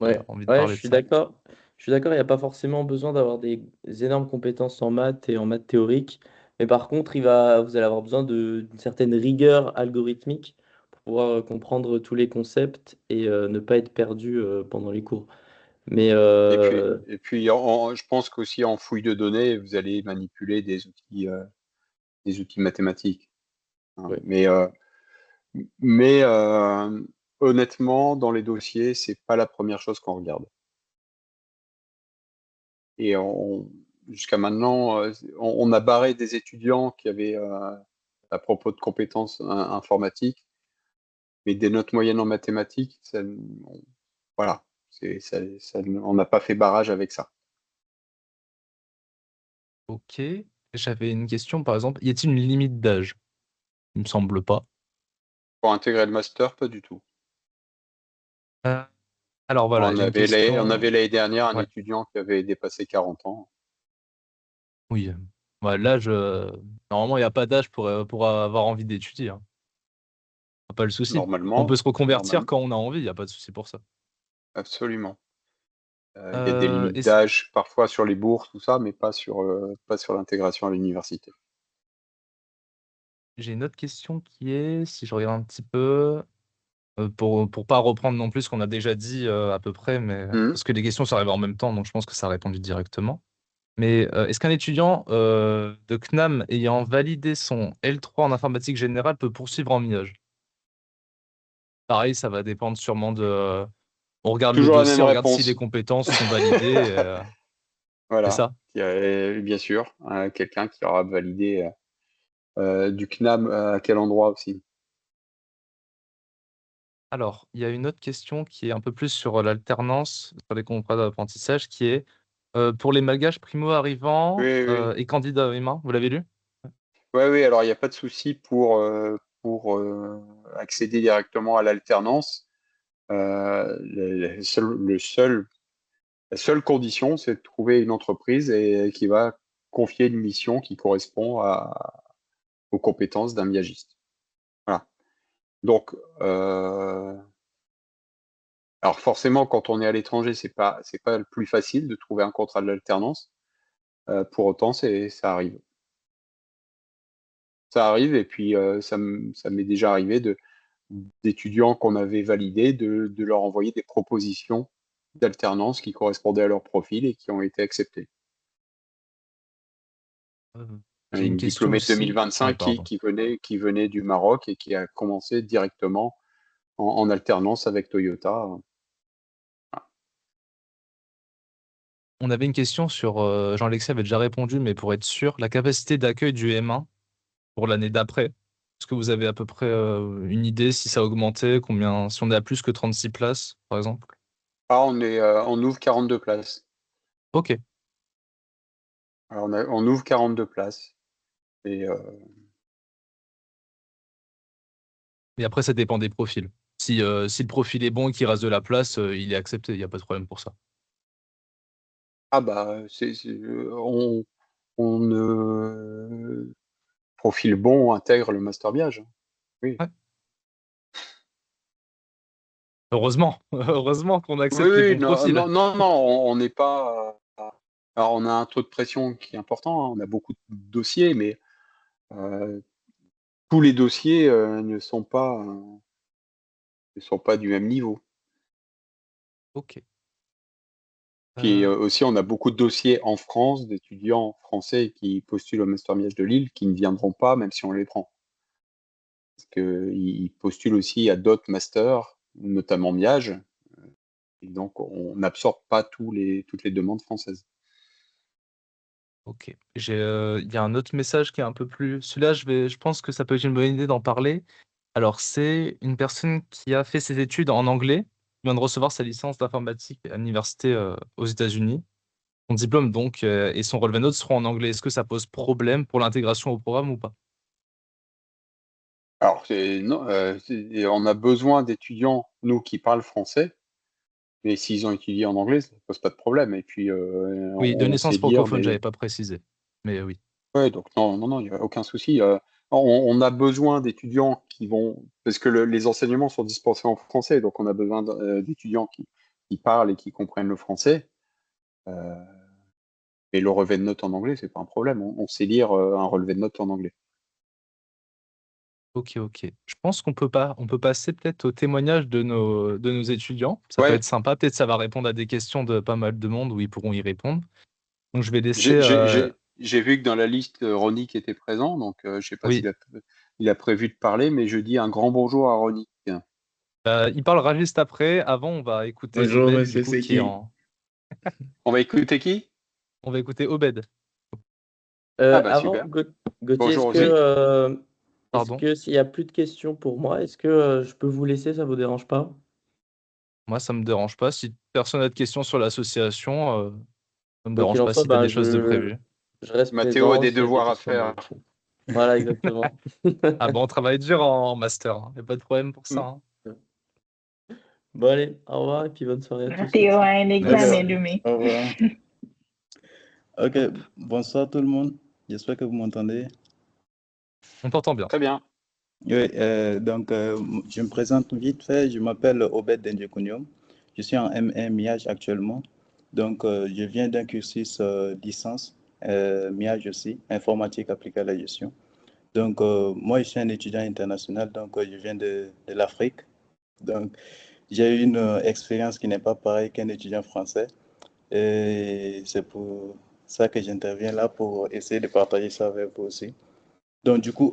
Speaker 2: tu
Speaker 3: Ouais,
Speaker 2: envie de
Speaker 3: ouais, je
Speaker 2: parler de
Speaker 3: suis
Speaker 2: ça?
Speaker 3: d'accord. Je suis d'accord, il n'y a pas forcément besoin d'avoir des énormes compétences en maths et en maths théorique. Mais par contre, vous allez avoir besoin d'une certaine rigueur algorithmique pour pouvoir comprendre tous les concepts et ne pas être perdu pendant les cours. Mais
Speaker 1: Et puis je pense qu'aussi en fouille de données, vous allez manipuler des outils mathématiques. Hein.
Speaker 3: ouais,
Speaker 1: Mais honnêtement, dans les dossiers, c'est pas la première chose qu'on regarde. Et jusqu'à maintenant, on a barré des étudiants qui avaient, à propos de compétences informatiques, mais des notes moyennes en mathématiques, voilà, on n'a pas fait barrage avec ça.
Speaker 2: Ok. J'avais une question, par exemple, y a-t-il une limite d'âge? Il me semble pas.
Speaker 1: Pour intégrer le master, pas du tout.
Speaker 2: Euh, alors voilà,
Speaker 1: On
Speaker 2: j'ai une
Speaker 1: avait
Speaker 2: question.
Speaker 1: l'année dernière un
Speaker 2: Ouais,
Speaker 1: étudiant qui avait dépassé 40 ans.
Speaker 2: oui. Ouais, l'âge, normalement, il n'y a pas d'âge pour avoir envie d'étudier. Hein. Pas le souci. On peut
Speaker 1: Normalement,
Speaker 2: se reconvertir
Speaker 1: normalement,
Speaker 2: quand on a envie, il n'y a pas de souci pour ça.
Speaker 1: absolument. Il y a des limites
Speaker 2: Et
Speaker 1: d'âge parfois sur les bourses, tout ça, mais pas sur l'intégration à l'université.
Speaker 2: j'ai une autre question qui est, si je regarde un petit peu, pour pas reprendre non plus ce qu'on a déjà dit à peu près, mais
Speaker 1: Mhm.
Speaker 2: parce que les questions s'arrivent en même temps, donc je pense que ça a répondu directement. Mais est-ce qu'un étudiant de CNAM ayant validé son L3 en informatique générale peut poursuivre en MIAGE? Pareil, ça va dépendre sûrement on regarde le
Speaker 1: Toujours la même
Speaker 2: dossier, on regarde si les
Speaker 1: réponse.
Speaker 2: compétences sont validées. C'est
Speaker 1: Voilà.
Speaker 2: ça?
Speaker 1: Il y a, bien sûr, quelqu'un qui aura validé du CNAM à quel endroit aussi.
Speaker 2: Alors, il y a une autre question qui est un peu plus sur l'alternance, sur les contrats d'apprentissage, qui est pour les malgaches primo-arrivants
Speaker 1: Oui, oui.
Speaker 2: et candidats humains, vous l'avez lu?
Speaker 1: Ouais, oui, alors il n'y a pas de souci pour accéder directement à l'alternance. La seule condition, c'est de trouver une entreprise qui va confier une mission qui correspond aux compétences d'un biagiste. Voilà. Donc, alors forcément, quand on est à l'étranger, c'est pas le plus facile de trouver un contrat de l'alternance. Pour autant, ça arrive. Ça arrive et puis ça m'est déjà arrivé d'étudiants qu'on avait validés, de leur envoyer des propositions d'alternance qui correspondaient à leur profil et qui ont été acceptés.
Speaker 2: J'ai une
Speaker 1: Une
Speaker 2: question
Speaker 1: diplômée de
Speaker 2: aussi.
Speaker 1: 2025
Speaker 2: pardon.
Speaker 1: qui venait du Maroc et qui a commencé directement en alternance avec Toyota.
Speaker 2: On avait une question sur, Jean-Alexis avait déjà répondu, mais pour être sûr, la capacité d'accueil du M1 pour l'année d'après. Est-ce que vous avez à peu près une idée si ça a augmenté, combien, si on est à plus que 36 places, par exemple?
Speaker 1: Ah, on ouvre 42 places.
Speaker 2: Ok.
Speaker 1: Alors, on ouvre 42 places. Et
Speaker 2: Et après, ça dépend des profils. Si le profil est bon et qu'il reste de la place, il est accepté, il n'y a pas de problème pour ça.
Speaker 1: ah bah, on profil bon intègre le master biage. Oui.
Speaker 2: Ouais. Heureusement, heureusement qu'on
Speaker 1: Oui,
Speaker 2: accepte les
Speaker 1: oui,
Speaker 2: bons
Speaker 1: non,
Speaker 2: profils.
Speaker 1: non, non, non, on n'est pas. Alors, on a un taux de pression qui est important, hein, on a beaucoup de dossiers, mais tous les dossiers ne sont pas du même niveau.
Speaker 2: Ok.
Speaker 1: Puis aussi, on a beaucoup de dossiers en France d'étudiants français qui postulent au Master Miage de Lille qui ne viendront pas, même si on les prend. Parce qu'ils postulent aussi à d'autres masters, notamment Miage, et donc on n'absorbe pas toutes les demandes françaises.
Speaker 2: Ok. Il y a un autre message qui est un peu plus. Celui-là, je pense que ça peut être une bonne idée d'en parler. Alors, c'est une personne qui a fait ses études en anglais, qui vient de recevoir sa licence d'informatique à l'université aux États-Unis. Son diplôme, donc, et son relevé de notes seront en anglais. Est-ce que ça pose problème pour l'intégration au programme ou pas?
Speaker 1: Alors, non, on a besoin d'étudiants, nous, qui parlent français, mais s'ils ont étudié en anglais, ça ne pose pas de problème. Et puis,
Speaker 2: Oui, de
Speaker 1: on
Speaker 2: naissance
Speaker 1: sait lire
Speaker 2: francophone,
Speaker 1: des.
Speaker 2: j'avais pas précisé. Mais oui.
Speaker 1: Ouais, donc non, non, non, il n'y a aucun souci. On a besoin d'étudiants qui vont, parce que les enseignements sont dispensés en français, donc on a besoin d'étudiants qui parlent et qui comprennent le français. Euh, et le relevé de notes en anglais, c'est pas un problème. On sait lire un relevé de notes en anglais.
Speaker 2: Ok, ok. Je pense on peut passer peut-être au témoignage de nos étudiants. Ça peut
Speaker 1: Ouais,
Speaker 2: être sympa. Peut-être ça va répondre à des questions de pas mal de monde où ils pourront y répondre. Donc je vais laisser.
Speaker 1: j'ai vu que dans la liste, Ronnie qui était présent, donc je sais pas
Speaker 2: Oui,
Speaker 1: il a prévu de parler, mais je dis un grand bonjour à Ronnie.
Speaker 2: il parlera juste après. Avant, on va écouter
Speaker 4: Bonjour,
Speaker 2: Obed, du
Speaker 4: monsieur
Speaker 2: coup, qui est
Speaker 4: Seki.
Speaker 2: en.
Speaker 1: On va écouter qui?
Speaker 2: On va écouter Obed.
Speaker 1: Ah bah
Speaker 3: Avant,
Speaker 1: super.
Speaker 3: Gauthier,
Speaker 1: Bonjour aussi.
Speaker 3: est-ce
Speaker 2: Pardon.
Speaker 3: que s'il n'y a plus de questions pour moi, est-ce que je peux vous laisser, ça vous dérange pas?
Speaker 2: Moi, ça me dérange pas. Si personne n'a de questions sur l'association, ça me
Speaker 3: Quoi qu'il
Speaker 2: dérange
Speaker 3: en
Speaker 2: pas
Speaker 3: soit,
Speaker 2: s'il y a
Speaker 3: ben,
Speaker 2: des choses de prévues.
Speaker 3: je reste
Speaker 1: Mathéo a
Speaker 3: présent
Speaker 1: des
Speaker 3: s'il y a des
Speaker 1: devoirs à
Speaker 3: questions.
Speaker 1: faire.
Speaker 3: Voilà, exactement.
Speaker 2: Ah bon, on travaille dur en master. Il n'y a pas de problème pour ça.
Speaker 1: Mm.
Speaker 2: Hein.
Speaker 3: Bon, allez, au revoir et puis bonne soirée à tous.
Speaker 5: Mathéo a un examen
Speaker 2: Merci.
Speaker 5: demain.
Speaker 4: Au revoir. Ok,
Speaker 2: Hop.
Speaker 4: bonsoir tout le monde. J'espère que vous m'entendez.
Speaker 2: On t'entend bien.
Speaker 1: Très bien.
Speaker 4: Oui, donc je me présente vite fait. Je m'appelle Obed Dendjekouniom. Je suis en MIH actuellement. Donc, je viens d'un cursus licence, MIH aussi, informatique appliquée à la gestion. Donc, moi, je suis un étudiant international, donc je viens de l'Afrique. Donc, j'ai eu une expérience qui n'est pas pareille qu'un étudiant français. Et c'est pour ça que j'interviens là pour essayer de partager ça avec vous aussi. Donc, du coup,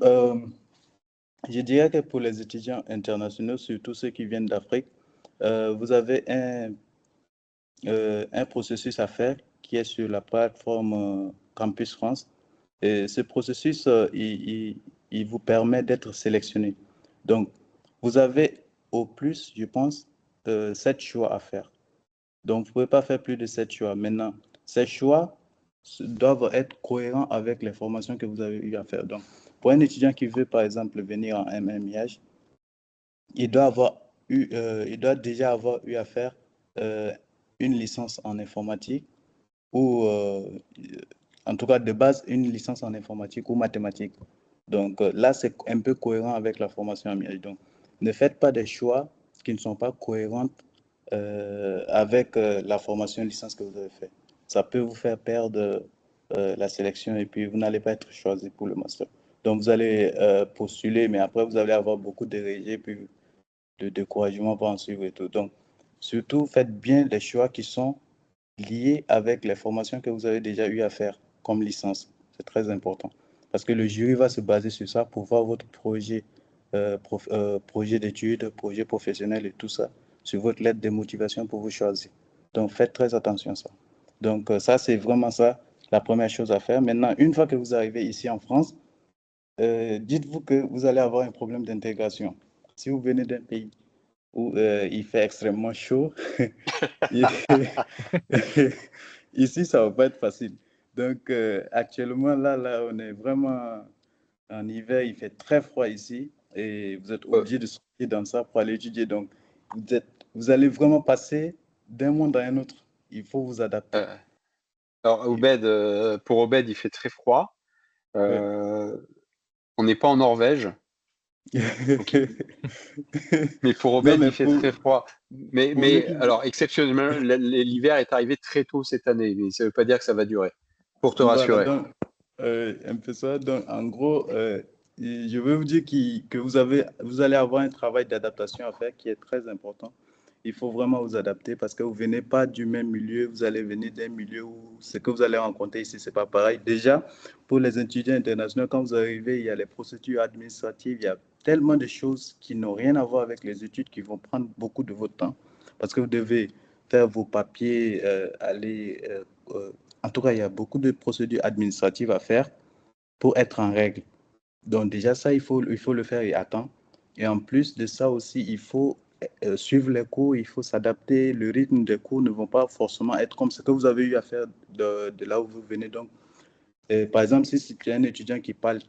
Speaker 4: je dirais que pour les étudiants internationaux, surtout ceux qui viennent d'Afrique, vous avez un processus à faire qui est sur la plateforme Campus France. Et ce processus, il vous permet d'être sélectionné. Donc, vous avez au plus, je pense, 7 choix à faire. Donc, vous ne pouvez pas faire plus de 7 choix. Maintenant, ces choix doivent être cohérents avec les formations que vous avez eu à faire. Donc, pour un étudiant qui veut, par exemple, venir en MMIH, il doit déjà avoir eu à faire une licence en informatique ou, en tout cas, de base, une licence en informatique ou mathématiques. Donc, là, c'est un peu cohérent avec la formation en MIH. Donc, ne faites pas des choix qui ne sont pas cohérents avec la formation licence que vous avez fait. Ça peut vous faire perdre la sélection et puis vous n'allez pas être choisi pour le master. Donc, vous allez postuler, mais après, vous allez avoir beaucoup de rejets, puis de découragement pour en suivre et tout. Donc, Surtout, faites bien les choix qui sont liés avec les formations que vous avez déjà eu à faire comme licence. C'est très important. Parce que le jury va se baser sur ça pour voir votre projet, projet d'études, projet professionnel et tout ça, sur votre lettre de motivation pour vous choisir. Donc, faites très attention à ça. Donc, ça, c'est vraiment ça, la première chose à faire. Maintenant, une fois que vous arrivez ici en France, dites-vous que vous allez avoir un problème d'intégration. Si vous venez d'un pays où il fait extrêmement chaud, ici, ça va pas être facile. Donc, actuellement, là, on est vraiment en hiver, il fait très froid ici et vous êtes
Speaker 1: Euh,
Speaker 4: obligé de sortir dans ça pour aller étudier. Donc, vous allez vraiment passer d'un monde à un autre. Il faut vous adapter.
Speaker 1: euh, alors, pour Obed, il fait très froid.
Speaker 4: Ouais.
Speaker 1: On n'est pas en Norvège, donc mais pour
Speaker 4: Non,
Speaker 1: Obed,
Speaker 4: mais
Speaker 1: il fait très froid.
Speaker 4: pour lui,
Speaker 1: Alors, exceptionnellement, l'hiver est arrivé très tôt cette année, mais ça ne veut pas dire que ça va durer, pour te
Speaker 4: voilà,
Speaker 1: rassurer.
Speaker 4: donc, un peu ça. Donc, en gros, je veux vous dire que vous allez avoir un travail d'adaptation à faire qui est très important. Il faut vraiment vous adapter parce que vous venez pas du même milieu, vous allez venir d'un milieu où ce que vous allez rencontrer ici, c'est pas pareil. Déjà, pour les étudiants internationaux, quand vous arrivez, il y a les procédures administratives, il y a tellement de choses qui n'ont rien à voir avec les études qui vont prendre beaucoup de votre temps parce que vous devez faire vos papiers, en tout cas, il y a beaucoup de procédures administratives à faire pour être en règle. Donc déjà, ça, il faut le faire et à temps. Et en plus de ça aussi, il faut suivre les cours, il faut s'adapter. Le rythme des cours ne vont pas forcément être comme ce que vous avez eu à faire de là où vous venez. Donc, par exemple, si tu es un étudiant qui parle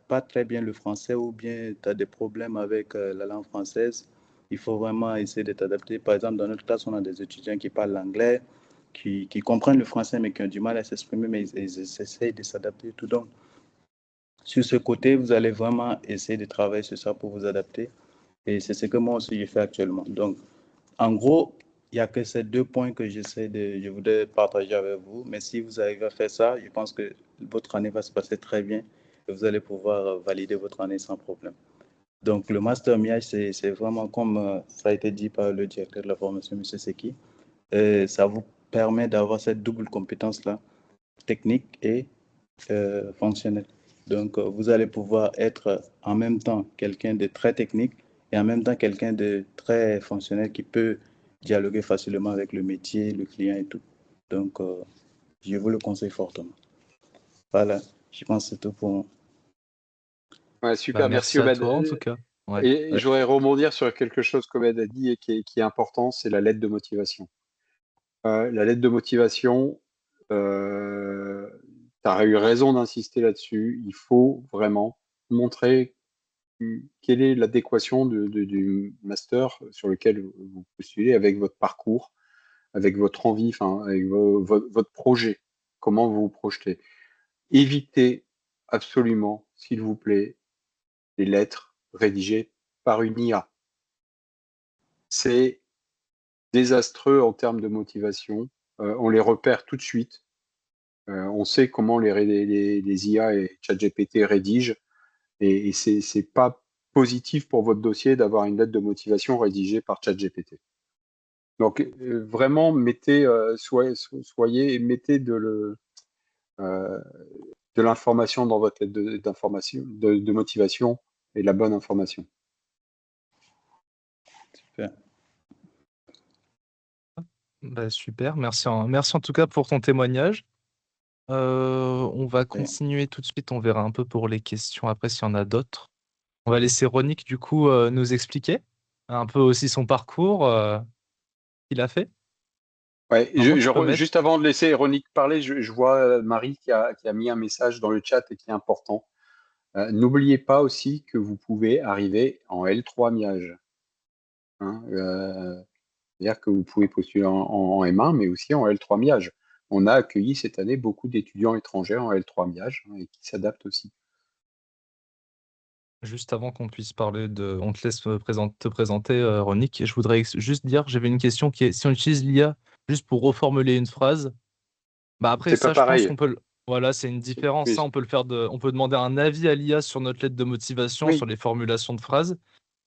Speaker 4: pas très bien le français ou bien tu as des problèmes avec la langue française, il faut vraiment essayer de t'adapter. Par exemple, dans notre classe, on a des étudiants qui parlent l'anglais, qui comprennent le français, mais qui ont du mal à s'exprimer, mais ils essayent de s'adapter tout. Donc, sur ce côté, vous allez vraiment essayer de travailler sur ça pour vous adapter. Et c'est ce que moi aussi je fais actuellement. Donc, en gros, il n'y a que ces 2 points que je voudrais partager avec vous. Mais si vous arrivez à faire ça, je pense que votre année va se passer très bien et vous allez pouvoir valider votre année sans problème. Donc, le master MIAGE, c'est vraiment comme ça a été dit par le directeur de la formation, M. Seki. Ça vous permet d'avoir cette double compétence-là, technique et fonctionnelle. Donc, vous allez pouvoir être en même temps quelqu'un de très technique et en même temps quelqu'un de très fonctionnel qui peut dialoguer facilement avec le métier, le client et tout. Donc, je vous le conseille fortement. Voilà, je pense que c'est tout pour moi.
Speaker 1: Ouais, super, merci
Speaker 2: Merci à
Speaker 1: Obed.
Speaker 2: toi en tout cas. Ouais.
Speaker 1: Et je voudrais rebondir sur quelque chose qu'Obed a dit et qui est important, c'est la lettre de motivation. La lettre de motivation, tu as eu raison d'insister là-dessus. Il faut vraiment montrer quelle est l'adéquation du master sur lequel vous postulez avec votre parcours, avec votre envie, enfin, avec votre projet, comment vous vous projetez. Évitez absolument, s'il vous plaît, les lettres rédigées par une IA. C'est désastreux en termes de motivation. On les repère tout de suite. On sait comment les IA et ChatGPT rédigent. Et c'est pas positif pour votre dossier d'avoir une lettre de motivation rédigée par ChatGPT. Donc vraiment mettez mettez de l'information dans votre lettre d'information de motivation et la bonne information.
Speaker 4: Super.
Speaker 2: Bah, super, merci en tout cas pour ton témoignage. On va continuer tout de suite, on verra un peu pour les questions après s'il y en a d'autres. On va laisser Ronick du coup nous expliquer un peu aussi son parcours qu'il a fait.
Speaker 1: Ouais,
Speaker 2: Normalement, tu peux mettre.
Speaker 1: juste avant de laisser Ronick parler, je vois Marie qui a mis un message dans le chat et qui est important. N'oubliez pas aussi que vous pouvez arriver en L3 MIAGE. Hein, c'est-à-dire que vous pouvez postuler en M1, mais aussi en L3 MIAGE. On a accueilli cette année beaucoup d'étudiants étrangers en L3 MIAGE et qui s'adaptent aussi.
Speaker 2: Juste avant qu'on puisse parler de... On te laisse te présenter, Ronick. Je voudrais juste dire, j'avais une question qui est, si on utilise l'IA juste pour reformuler une phrase, bah après
Speaker 1: C'est pas
Speaker 2: ça, je pense
Speaker 1: pareil.
Speaker 2: qu'on peut... Voilà, c'est une différence.
Speaker 1: Oui.
Speaker 2: Ça, on peut le faire on peut demander un avis à l'IA sur notre lettre de motivation,
Speaker 1: Oui.
Speaker 2: sur les formulations de phrases.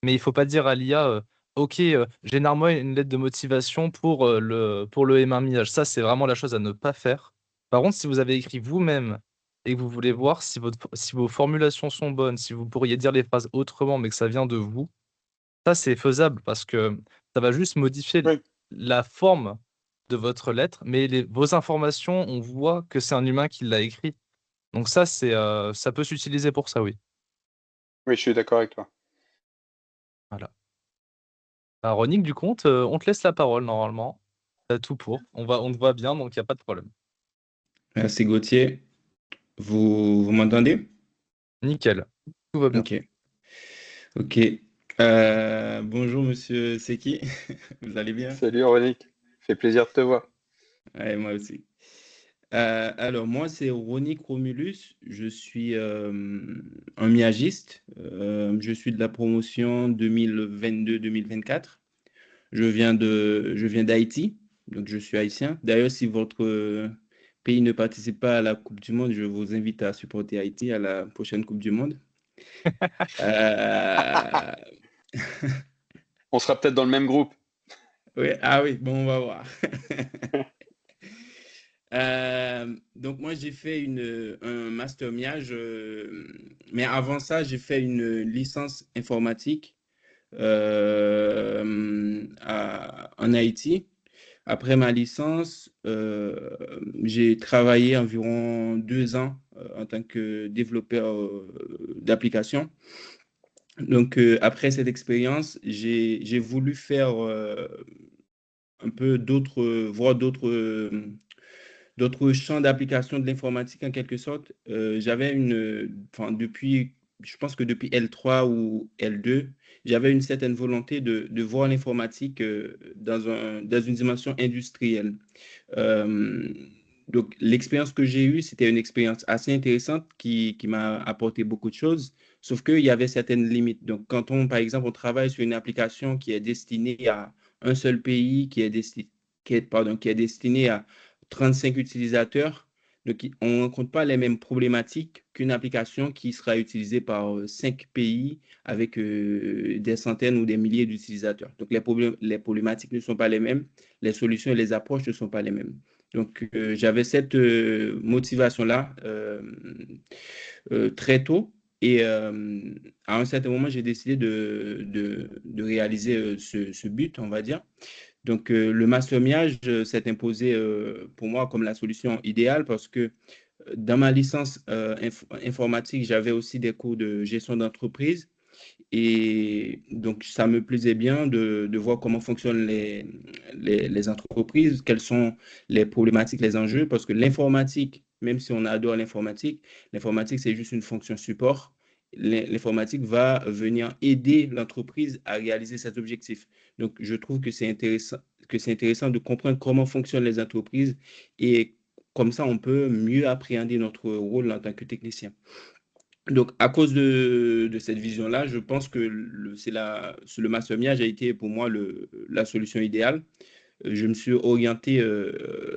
Speaker 2: Mais il faut pas dire à l'IA, OK, génère-moi une lettre de motivation pour le M1 millage. Ça, c'est vraiment la chose à ne pas faire. Par contre, si vous avez écrit vous-même et que vous voulez voir si vos formulations sont bonnes, si vous pourriez dire les phrases autrement, mais que ça vient de vous, ça, c'est faisable parce que ça va juste modifier
Speaker 1: Oui,
Speaker 2: la forme de votre lettre, mais vos informations, on voit que c'est un humain qui l'a écrit. Donc ça, ça peut s'utiliser pour ça, oui.
Speaker 1: oui, je suis d'accord avec toi.
Speaker 2: Voilà. Bah, Ronick, du coup, on te laisse la parole normalement. Tu tout pour. On te voit bien, donc il y a pas de problème.
Speaker 5: Merci Gauthier. Vous m'entendez?
Speaker 2: Nickel, tout va bien.
Speaker 5: Ok. Ok. Bonjour Monsieur Seki. Vous allez bien?
Speaker 1: Salut, Ronick. Fait plaisir de te voir.
Speaker 5: Ouais, moi aussi. Alors moi c'est Ronick Romulus. Je suis un miagiste. Je suis de la promotion 2022-2024. Je viens d'Haïti, donc je suis haïtien. D'ailleurs, si votre pays ne participe pas à la Coupe du Monde, je vous invite à supporter Haïti à la prochaine Coupe du Monde. Euh,
Speaker 1: On sera peut-être dans le même groupe.
Speaker 5: oui, ah oui, bon, on va voir. Donc moi, j'ai fait un master miage, mais avant ça, j'ai fait une licence informatique en Haïti. Après ma licence, j'ai travaillé environ 2 ans en tant que développeur d'applications. Donc, après cette expérience, j'ai voulu faire un peu voir d'autres champs d'application de l'informatique en quelque sorte. Enfin, je pense que depuis L3 ou L2, j'avais une certaine volonté de voir l'informatique dans une dimension industrielle. Euh, donc, l'expérience que j'ai eue, c'était une expérience assez intéressante qui m'a apporté beaucoup de choses, sauf qu'il y avait certaines limites. Donc, quand par exemple, on travaille sur une application qui est destinée à un seul pays, qui est destinée à 35 utilisateurs, donc on ne rencontre pas les mêmes problématiques qu'une application qui sera utilisée par 5 pays avec des centaines ou des milliers d'utilisateurs. Donc, les problématiques ne sont pas les mêmes, les solutions et les approches ne sont pas les mêmes. Donc, j'avais cette motivation-là très tôt. Et à un certain moment, j'ai décidé de réaliser ce but, on va dire. Donc, le master miage s'est imposé pour moi comme la solution idéale parce que dans ma licence informatique, j'avais aussi des cours de gestion d'entreprise. Et donc, ça me plaisait bien de voir comment fonctionnent les entreprises, quelles sont les problématiques, les enjeux, parce que l'informatique, même si on adore l'informatique, c'est juste une fonction support. L'informatique va venir aider l'entreprise à réaliser cet objectif. Donc, je trouve que c'est intéressant de comprendre comment fonctionnent les entreprises et comme ça, on peut mieux appréhender notre rôle en tant que technicien. Donc, à cause de cette vision-là, je pense que le master miage a été pour moi la solution idéale. Je me suis orienté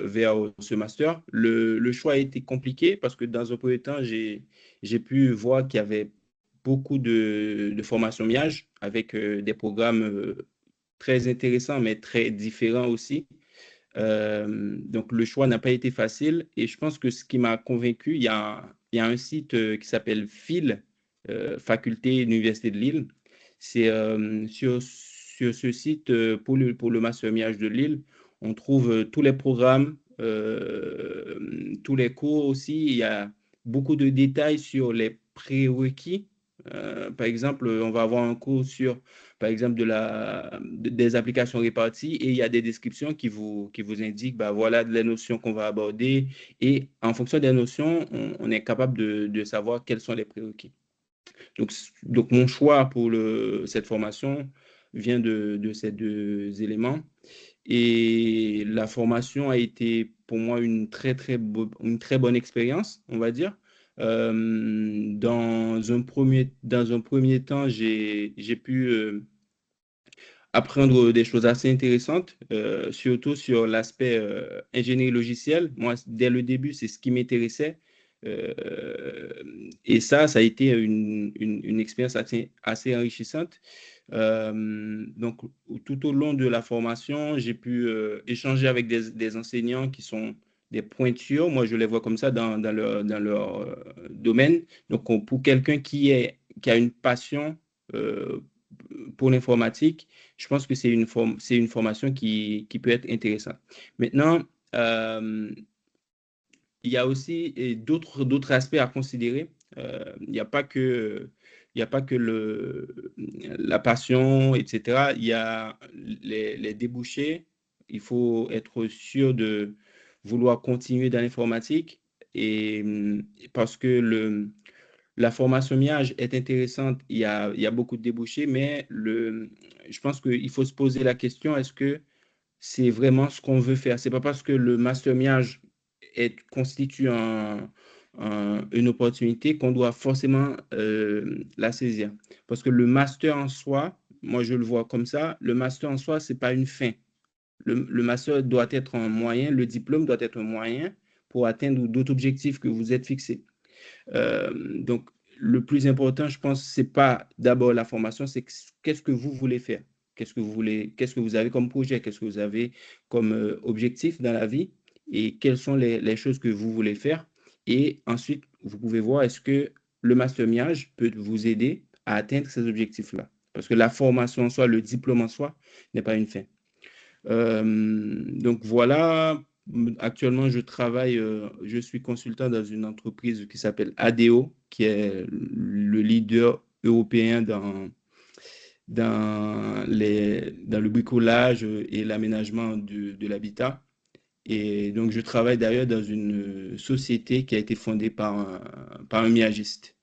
Speaker 5: vers ce master. Le choix a été compliqué parce que dans un premier temps, j'ai pu voir qu'il y avait beaucoup de formations miage avec des programmes très intéressants, mais très différents aussi. Donc, le choix n'a pas été facile et je pense que ce qui m'a convaincu, il y a un site qui s'appelle FIL, Faculté Université de Lille. C'est sur ce site, pour le master miage de Lille, on trouve tous les programmes, tous les cours aussi. Il y a beaucoup de détails sur les prérequis. Par exemple, on va avoir un cours sur par exemple, des applications réparties et il y a des descriptions qui vous indiquent, bah, voilà les notions qu'on va aborder et en fonction des notions, on est capable de savoir quels sont les prérequis. Donc mon choix pour cette formation vient de ces deux éléments et la formation a été pour moi une une très bonne expérience, on va dire. Dans un premier temps, j'ai pu apprendre des choses assez intéressantes, surtout sur l'aspect ingénierie logicielle. Moi, dès le début, c'est ce qui m'intéressait. Et ça a été une expérience assez enrichissante. Donc, tout au long de la formation, j'ai pu échanger avec des enseignants qui sont des pointures. Moi, je les vois comme ça dans leur domaine. Donc, pour quelqu'un qui a une passion pour l'informatique, je pense que c'est une formation qui peut être intéressante. Maintenant, il y a aussi d'autres aspects à considérer. Il n'y a pas que la passion, etc. Il y a les débouchés. Il faut être sûr de vouloir continuer dans l'informatique et parce que la formation MIAGE est intéressante. Il y a beaucoup de débouchés, mais je pense qu'il faut se poser la question, est-ce que c'est vraiment ce qu'on veut faire? C'est pas parce que le master MIAGE constitue une opportunité qu'on doit forcément la saisir. Parce que le master en soi, moi je le vois comme ça, le master en soi, c'est pas une fin. Le master doit être un moyen, le diplôme doit être un moyen pour atteindre d'autres objectifs que vous êtes fixés. Donc, le plus important, je pense, c'est pas d'abord la formation, c'est qu'est-ce que vous voulez faire, qu'est-ce que vous avez comme projet, qu'est-ce que vous avez comme objectif dans la vie et quelles sont les choses que vous voulez faire. Et ensuite, vous pouvez voir est-ce que le master MIAGE peut vous aider à atteindre ces objectifs-là. Parce que la formation en soi, le diplôme en soi n'est pas une fin. Donc voilà, actuellement je suis consultant dans une entreprise qui s'appelle ADO, qui est le leader européen dans le bricolage et l'aménagement de l'habitat. Et donc je travaille d'ailleurs dans une société qui a été fondée par un miagiste.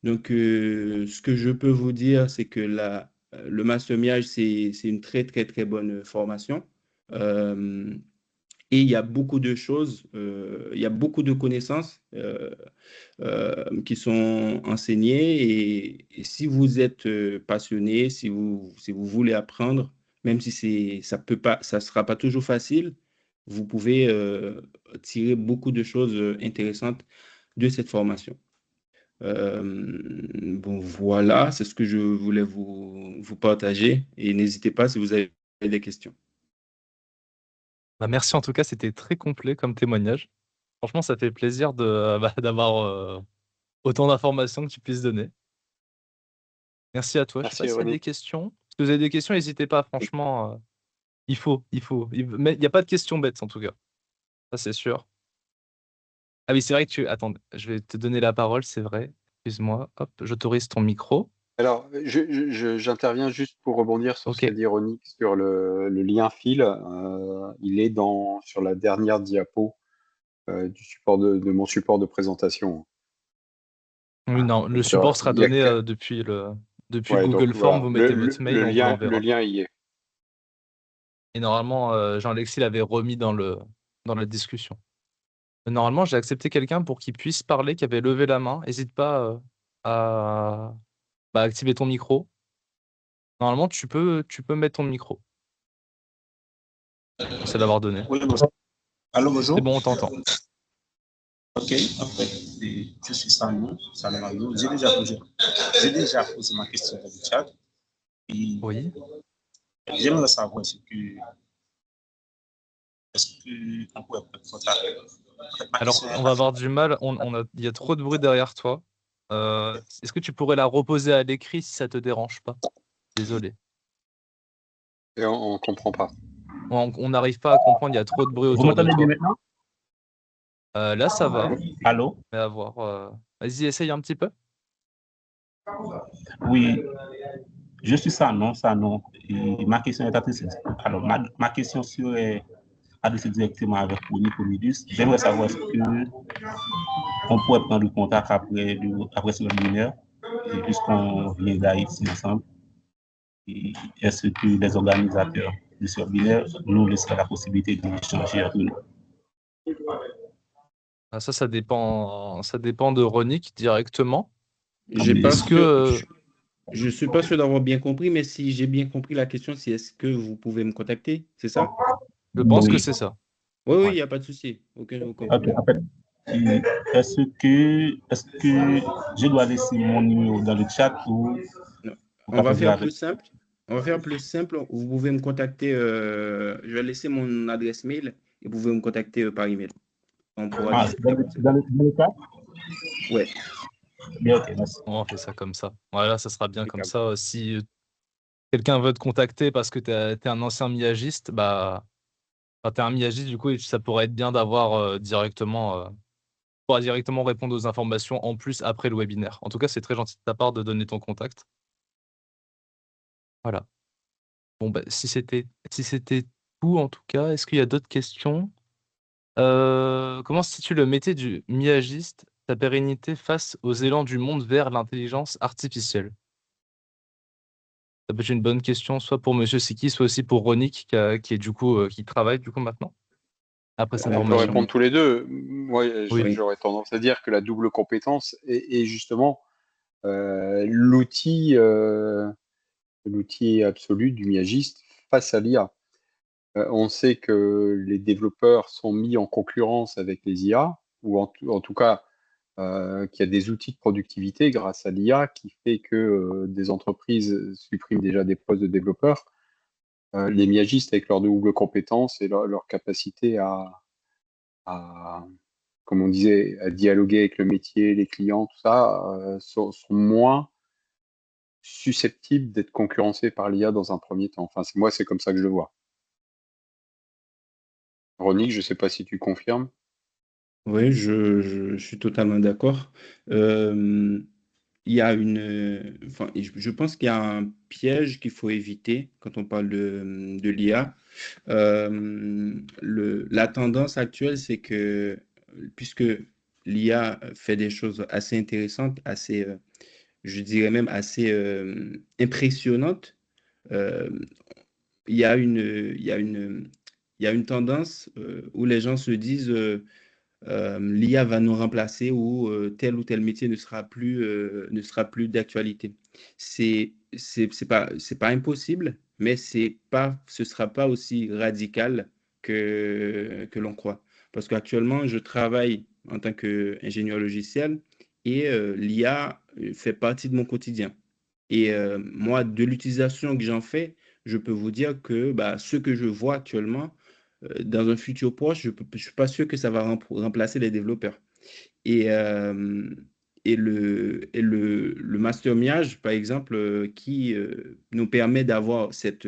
Speaker 5: Donc ce que je peux vous dire, c'est que le master MIAGE, c'est une très très très bonne formation. Et il y a beaucoup de choses, il y a beaucoup de connaissances qui sont enseignées. Et si vous êtes passionné, si vous voulez apprendre, même si ça sera pas toujours facile, vous pouvez tirer beaucoup de choses intéressantes de cette formation. Bon, voilà, c'est ce que je voulais vous partager. Et n'hésitez pas si vous avez des questions.
Speaker 2: Bah, merci en tout cas, c'était très complet comme témoignage. Franchement, ça fait plaisir d'avoir autant d'informations que tu puisses donner. Merci à toi. Je sais
Speaker 1: Merci,
Speaker 2: pas s'il y a des
Speaker 1: Ronnie.
Speaker 2: questions. Si vous avez des questions, n'hésitez pas. Franchement, il faut. Mais il n'y a pas de questions bêtes en tout cas. Ça, c'est sûr. Ah oui, c'est vrai que Attends, je vais te donner la parole, c'est vrai. Excuse-moi. Hop, j'autorise ton micro.
Speaker 1: Alors, j'interviens juste pour rebondir sur ce
Speaker 2: Ok.
Speaker 1: qu'a dit Ronnie sur le lien fil. Il est sur la dernière diapo de mon support de présentation.
Speaker 2: Oui, non, le
Speaker 1: Donc,
Speaker 2: support sera
Speaker 1: il y a
Speaker 2: donné
Speaker 1: que-
Speaker 2: depuis
Speaker 1: Ouais,
Speaker 2: Google
Speaker 1: donc
Speaker 2: Form.
Speaker 1: voilà,
Speaker 2: Vous mettez votre mail, on vous l'enverra.
Speaker 1: le lien y est.
Speaker 2: Et normalement, Jean-Alexis l'avait remis dans la discussion. Normalement, j'ai accepté quelqu'un pour qu'il puisse parler, qui avait levé la main. N'hésite pas à activer ton micro. Normalement, tu peux mettre ton micro. C'est l'avoir donné.
Speaker 6: Oui, bonjour. Allô, bonjour.
Speaker 2: C'est bon, on t'entend.
Speaker 6: Ok, après, je suis Sanou. J'ai déjà posé ma question dans le chat. Et
Speaker 2: Oui.
Speaker 6: j'aimerais savoir est-ce qu'on pourrait prendre contact.
Speaker 2: Alors, on va avoir du mal. Il y a trop de bruit derrière toi. Est-ce que tu pourrais la reposer à l'écrit si ça te dérange pas? Désolé.
Speaker 1: Et on ne comprend pas.
Speaker 2: On n'arrive pas à comprendre, il y a trop de bruit
Speaker 6: Vous
Speaker 2: autour de
Speaker 6: m'entendez
Speaker 2: toi.
Speaker 6: bien maintenant?
Speaker 2: Là, ça va.
Speaker 6: Allô?
Speaker 2: Mais à voir. Vas-y, essaye un petit peu.
Speaker 6: Oui, je suis Sanon. Et ma question est adressée. Alors, ma question serait adressée directement avec Ronnie. J'aimerais savoir est-ce qu'on pourrait prendre le contact après ce webinaire, puisqu'on vient d'Haïti ensemble. Et est-ce que les organisateurs de ce webinaire nous laisseraient la possibilité d'échanger entre nous?
Speaker 2: Ça dépend de Ronick directement.
Speaker 5: Je
Speaker 2: Est-ce
Speaker 5: ne suis pas sûr d'avoir bien compris, mais si j'ai bien compris la question, c'est est-ce que vous pouvez me contacter? C'est ça?
Speaker 2: Je pense que
Speaker 6: Oui.
Speaker 2: c'est ça.
Speaker 5: Oui, il
Speaker 2: Ouais.
Speaker 5: n'y a pas de souci. Aucun
Speaker 6: Ok,
Speaker 5: problème.
Speaker 6: en fait, Et est-ce que je dois laisser mon numéro dans le chat ou
Speaker 5: Non.
Speaker 6: vous
Speaker 5: On va
Speaker 6: partager
Speaker 5: faire
Speaker 6: avec?
Speaker 5: plus simple. On va faire plus simple. Vous pouvez me contacter. Je vais laisser mon adresse mail et vous pouvez me contacter par email. On pourra
Speaker 6: Ah,
Speaker 5: discuter comme ça.
Speaker 6: dans le chat?
Speaker 5: Ouais,
Speaker 6: Bien, ok, merci.
Speaker 2: On fait ça comme ça. Voilà, ça sera bien comme
Speaker 5: impeccable.
Speaker 2: ça. Si quelqu'un veut te contacter parce que tu es un ancien miagiste, bah, enfin, tu es un miagiste, du coup, et ça pourrait être bien d'avoir pourra directement répondre aux informations en plus après le webinaire. En tout cas, c'est très gentil de ta part de donner ton contact. Voilà. Bon, bah, si c'était tout, en tout cas, est-ce qu'il y a d'autres questions? Comment se situe le métier du miagiste, sa pérennité face aux élans du monde vers l'intelligence artificielle? Ça peut être une bonne question, soit pour Monsieur Siki, soit aussi pour Ronick, qui est du coup, qui travaille du coup maintenant, après sa
Speaker 1: On peut
Speaker 2: formation.
Speaker 1: répondre tous les deux. Moi,
Speaker 2: Oui.
Speaker 1: j'aurais tendance à dire que la double compétence est justement l'outil absolu du miagiste face à l'IA. On sait que les développeurs sont mis en concurrence avec les IA, ou en tout cas qu'il y a des outils de productivité grâce à l'IA qui fait que des entreprises suppriment déjà des postes de développeurs. Les miagistes, avec leur double compétence et leur capacité à, comme on disait, à dialoguer avec le métier, les clients, tout ça, sont moins susceptibles d'être concurrencés par l'IA dans un premier temps. Enfin, moi, c'est comme ça que je le vois. Ronick, je ne sais pas si tu confirmes.
Speaker 5: Oui, je suis totalement d'accord. Il y a enfin, je pense qu'il y a un piège qu'il faut éviter quand on parle de l'IA. La tendance actuelle, c'est que puisque l'IA fait des choses assez intéressantes, assez, je dirais même assez impressionnantes, euh, il y a il y a une tendance où les gens se disent l'IA va nous remplacer ou tel métier ne sera plus d'actualité. C'est pas impossible, mais ce sera pas aussi radical que l'on croit. Parce qu'actuellement, je travaille en tant qu'ingénieur logiciel et l'IA fait partie de mon quotidien. Et moi, de l'utilisation que j'en fais, je peux vous dire que bah, ce que je vois actuellement, dans un futur proche, je ne suis pas sûr que ça va remplacer les développeurs. Et, euh, le master miage, par exemple, qui nous permet d'avoir cette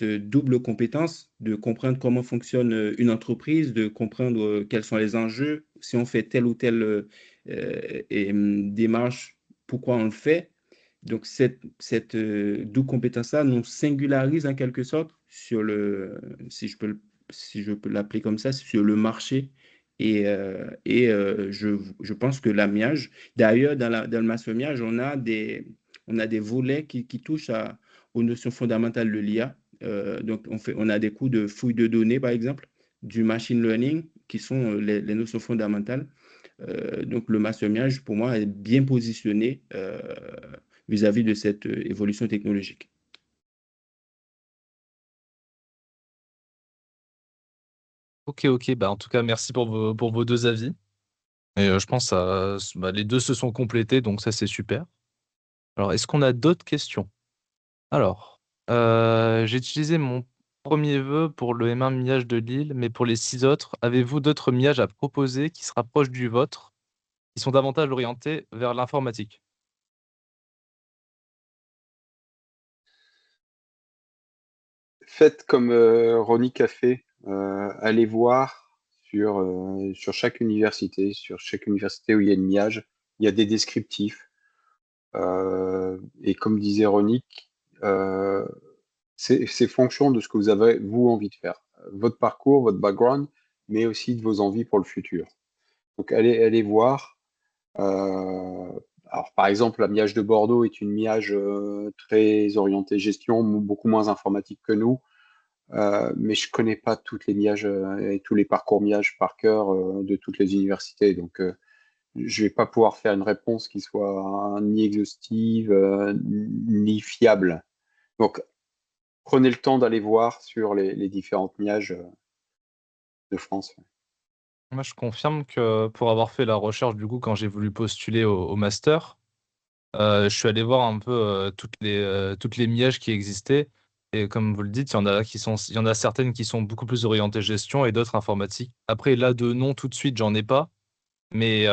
Speaker 5: double compétence de comprendre comment fonctionne une entreprise, de comprendre quels sont les enjeux, si on fait telle ou telle démarche, pourquoi on le fait. Donc, cette double compétence-là nous singularise en quelque sorte sur si je peux l'appeler comme ça, sur le marché. Je pense que l'amiage, d'ailleurs, dans le massemiage, on a des volets qui touchent aux notions fondamentales de l'IA. Donc, on a des cours de fouille de données, par exemple, du machine learning, qui sont les notions fondamentales. Donc, le massemiage, pour moi, est bien positionné vis-à-vis de cette évolution technologique.
Speaker 2: OK, OK. Bah, en tout cas, merci pour vos 2 avis et je pense bah, les 2 se sont complétés, donc ça, c'est super. Alors, est-ce qu'on a d'autres questions? Alors, j'ai utilisé mon premier vœu pour le M1 Miage de Lille, mais pour les 6 autres, avez-vous d'autres miages à proposer qui se rapprochent du vôtre, qui sont davantage orientés vers l'informatique?
Speaker 1: Faites comme Ronick a fait, allez voir sur chaque université où il y a une miage, il y a des descriptifs. Et comme disait Ronick, c'est fonction de ce que vous avez, vous, envie de faire. Votre parcours, votre background, mais aussi de vos envies pour le futur. Donc allez voir. Alors par exemple, la miage de Bordeaux est une miage très orientée gestion, beaucoup moins informatique que nous. Mais je connais pas toutes les miages et tous les parcours miages par cœur de toutes les universités. Donc, je vais pas pouvoir faire une réponse qui soit ni exhaustive ni fiable. Donc, prenez le temps d'aller voir sur les différentes miages de France.
Speaker 2: Moi, je confirme que pour avoir fait la recherche, du coup, quand j'ai voulu postuler au master, je suis allé voir un peu toutes les mièges qui existaient. Et comme vous le dites, il y en a certaines qui sont beaucoup plus orientées gestion et d'autres informatique. Après, là, de nom tout de suite, j'en ai pas. Mais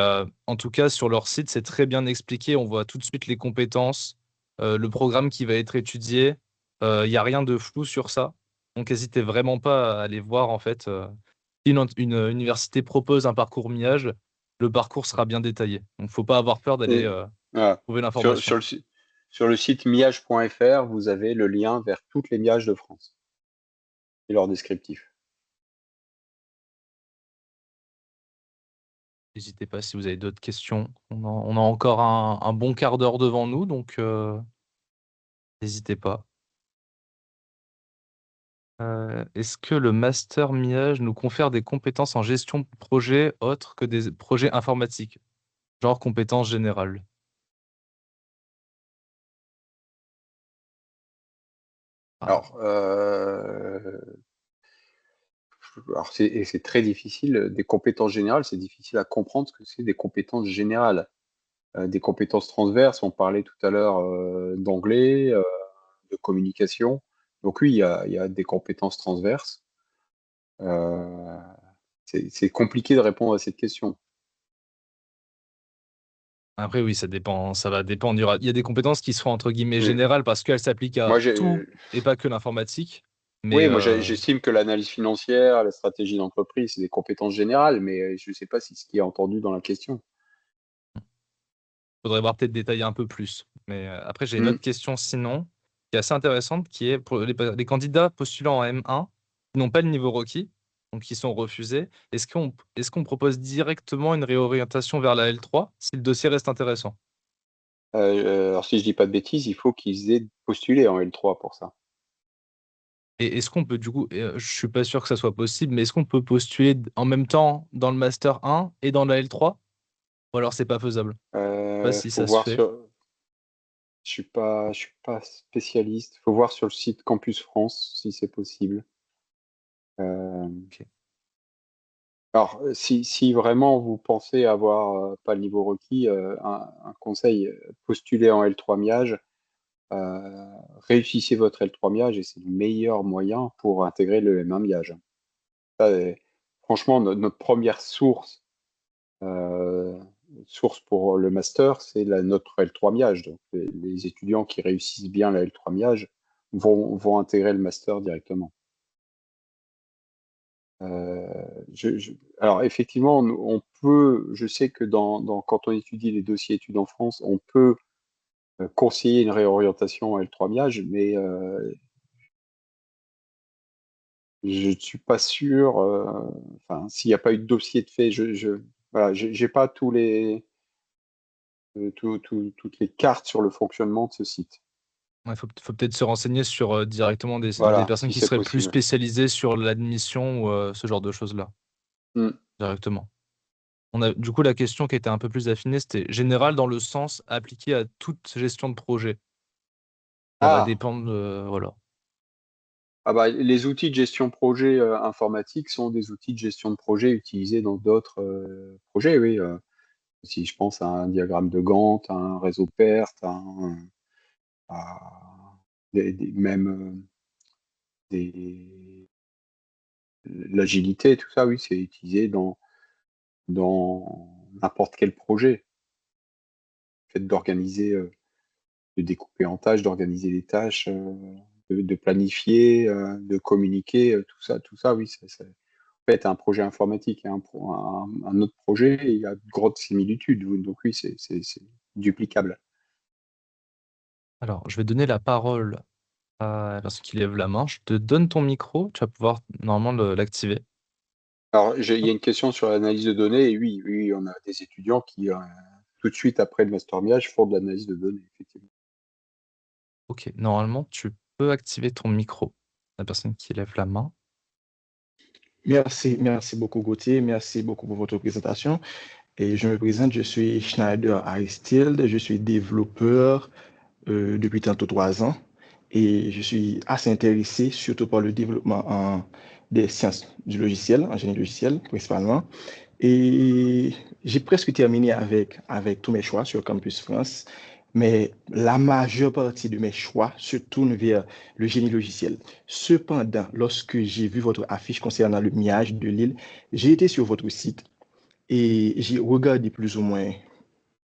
Speaker 2: en tout cas, sur leur site, c'est très bien expliqué. On voit tout de suite les compétences, le programme qui va être étudié. Il n'y a rien de flou sur ça. Donc, n'hésitez vraiment pas à aller voir, en fait. Si une université propose un parcours MIAGE, le parcours sera bien détaillé. Donc, il ne faut pas avoir peur d'aller
Speaker 1: Et, voilà.
Speaker 2: trouver
Speaker 1: Sur,
Speaker 2: l'information.
Speaker 1: sur le site miage.fr, vous avez le lien vers toutes les miages de France et leur descriptif.
Speaker 2: N'hésitez pas si vous avez d'autres questions. On a encore un bon quart d'heure devant nous, donc n'hésitez pas. Est-ce que le master MIAGE nous confère des compétences en gestion de projet autres que des projets informatiques, genre compétences générales?
Speaker 1: Alors, c'est très difficile. Des compétences générales, c'est difficile à comprendre ce que c'est des compétences générales. Des compétences transverses, on parlait tout à l'heure d'anglais, de communication. Donc oui, il y a des compétences transverses. C'est compliqué de répondre à cette question.
Speaker 2: Après, oui, ça dépend, ça va dépendre. Il y a des compétences qui seront entre guillemets
Speaker 1: Mm.
Speaker 2: générales parce qu'elles s'appliquent à
Speaker 1: Moi,
Speaker 2: tout et pas que l'informatique. Mais
Speaker 1: oui, moi j'estime que l'analyse financière, la stratégie d'entreprise, c'est des compétences générales, mais je ne sais pas si ce qui est entendu dans la question.
Speaker 2: faudrait voir peut-être détailler un peu plus. Mais après, j'ai une
Speaker 1: Mm.
Speaker 2: autre question sinon, qui est assez intéressante, qui est pour les candidats postulant en M1 qui n'ont pas le niveau requis, donc qui sont refusés. Est-ce qu'on propose directement une réorientation vers la L3 si le dossier reste intéressant?
Speaker 1: Alors si je dis pas de bêtises, il faut qu'ils aient postulé en L3 pour ça.
Speaker 2: Et est-ce qu'on peut du coup, je suis pas sûr que ça soit possible, mais est-ce qu'on peut postuler en même temps dans le Master 1 et dans la L3? Ou alors c'est pas faisable? Je sais pas si
Speaker 1: Faut
Speaker 2: ça se
Speaker 1: voir
Speaker 2: fait.
Speaker 1: sur. Je suis pas spécialiste. Faut voir sur le site Campus France si c'est possible.
Speaker 2: Ok.
Speaker 1: Alors, si vraiment vous pensez avoir pas le niveau requis, un conseil, postulez en L3 Miage, réussissez votre L3 Miage et c'est le meilleur moyen pour intégrer le M1 Miage. Ça, franchement, notre première source pour le master, c'est notre L3 Miage. Donc, les étudiants qui réussissent bien la L3 Miage vont intégrer le master directement. Alors effectivement, on peut, je sais que quand on étudie les dossiers études en France, on peut conseiller une réorientation à L3 Miage, mais je ne suis pas sûr, enfin, s'il n'y a pas eu de dossier de fait, voilà, j'ai pas toutes les cartes sur le fonctionnement de ce site.
Speaker 2: Il faut peut-être se renseigner sur directement des
Speaker 1: Voilà,
Speaker 2: personnes
Speaker 1: si
Speaker 2: qui
Speaker 1: c'est
Speaker 2: seraient plus
Speaker 1: possible.
Speaker 2: spécialisées sur l'admission ou ce genre de choses-là,
Speaker 1: Mm.
Speaker 2: directement. Du coup, la question qui était un peu plus affinée, c'était général dans le sens appliqué à toute gestion de projet. Ça va
Speaker 1: Ah,
Speaker 2: dépendre, voilà.
Speaker 1: ah bah, les outils de gestion projet informatique sont des outils de gestion de projet utilisés dans d'autres projets, oui. Si je pense à un diagramme de Gantt, à un réseau PERT, à même l'agilité, tout ça, oui, c'est utilisé dans n'importe quel projet. Le fait d'organiser, de découper en tâches, d'organiser les tâches, de planifier, de communiquer, tout ça, oui, ça peut être un projet informatique et un autre projet, il y a de grandes similitudes. Donc oui, c'est duplicable.
Speaker 2: Alors, je vais donner la parole à la personne qui lève la main. Je te donne ton micro, tu vas pouvoir normalement l'activer.
Speaker 1: Alors, il y a une question sur l'analyse de données, et oui, on a des étudiants qui, tout de suite après le master MIAGE, font de l'analyse de données, effectivement.
Speaker 2: Ok, normalement, tu peux activer ton micro, la personne qui lève la main.
Speaker 7: Merci beaucoup Gauthier, merci beaucoup pour votre présentation. Et je me présente, je suis Schneider Aristide, je suis développeur depuis tantôt 3 ans et je suis assez intéressé surtout par le développement des sciences du logiciel, en génie logiciel principalement. Et j'ai presque terminé avec tous mes choix sur Campus France, mais la majeure partie de mes choix se tourne vers le génie logiciel. Cependant, lorsque j'ai vu votre affiche concernant le MIAGE de Lille, j'ai été sur votre site et j'ai regardé plus ou moins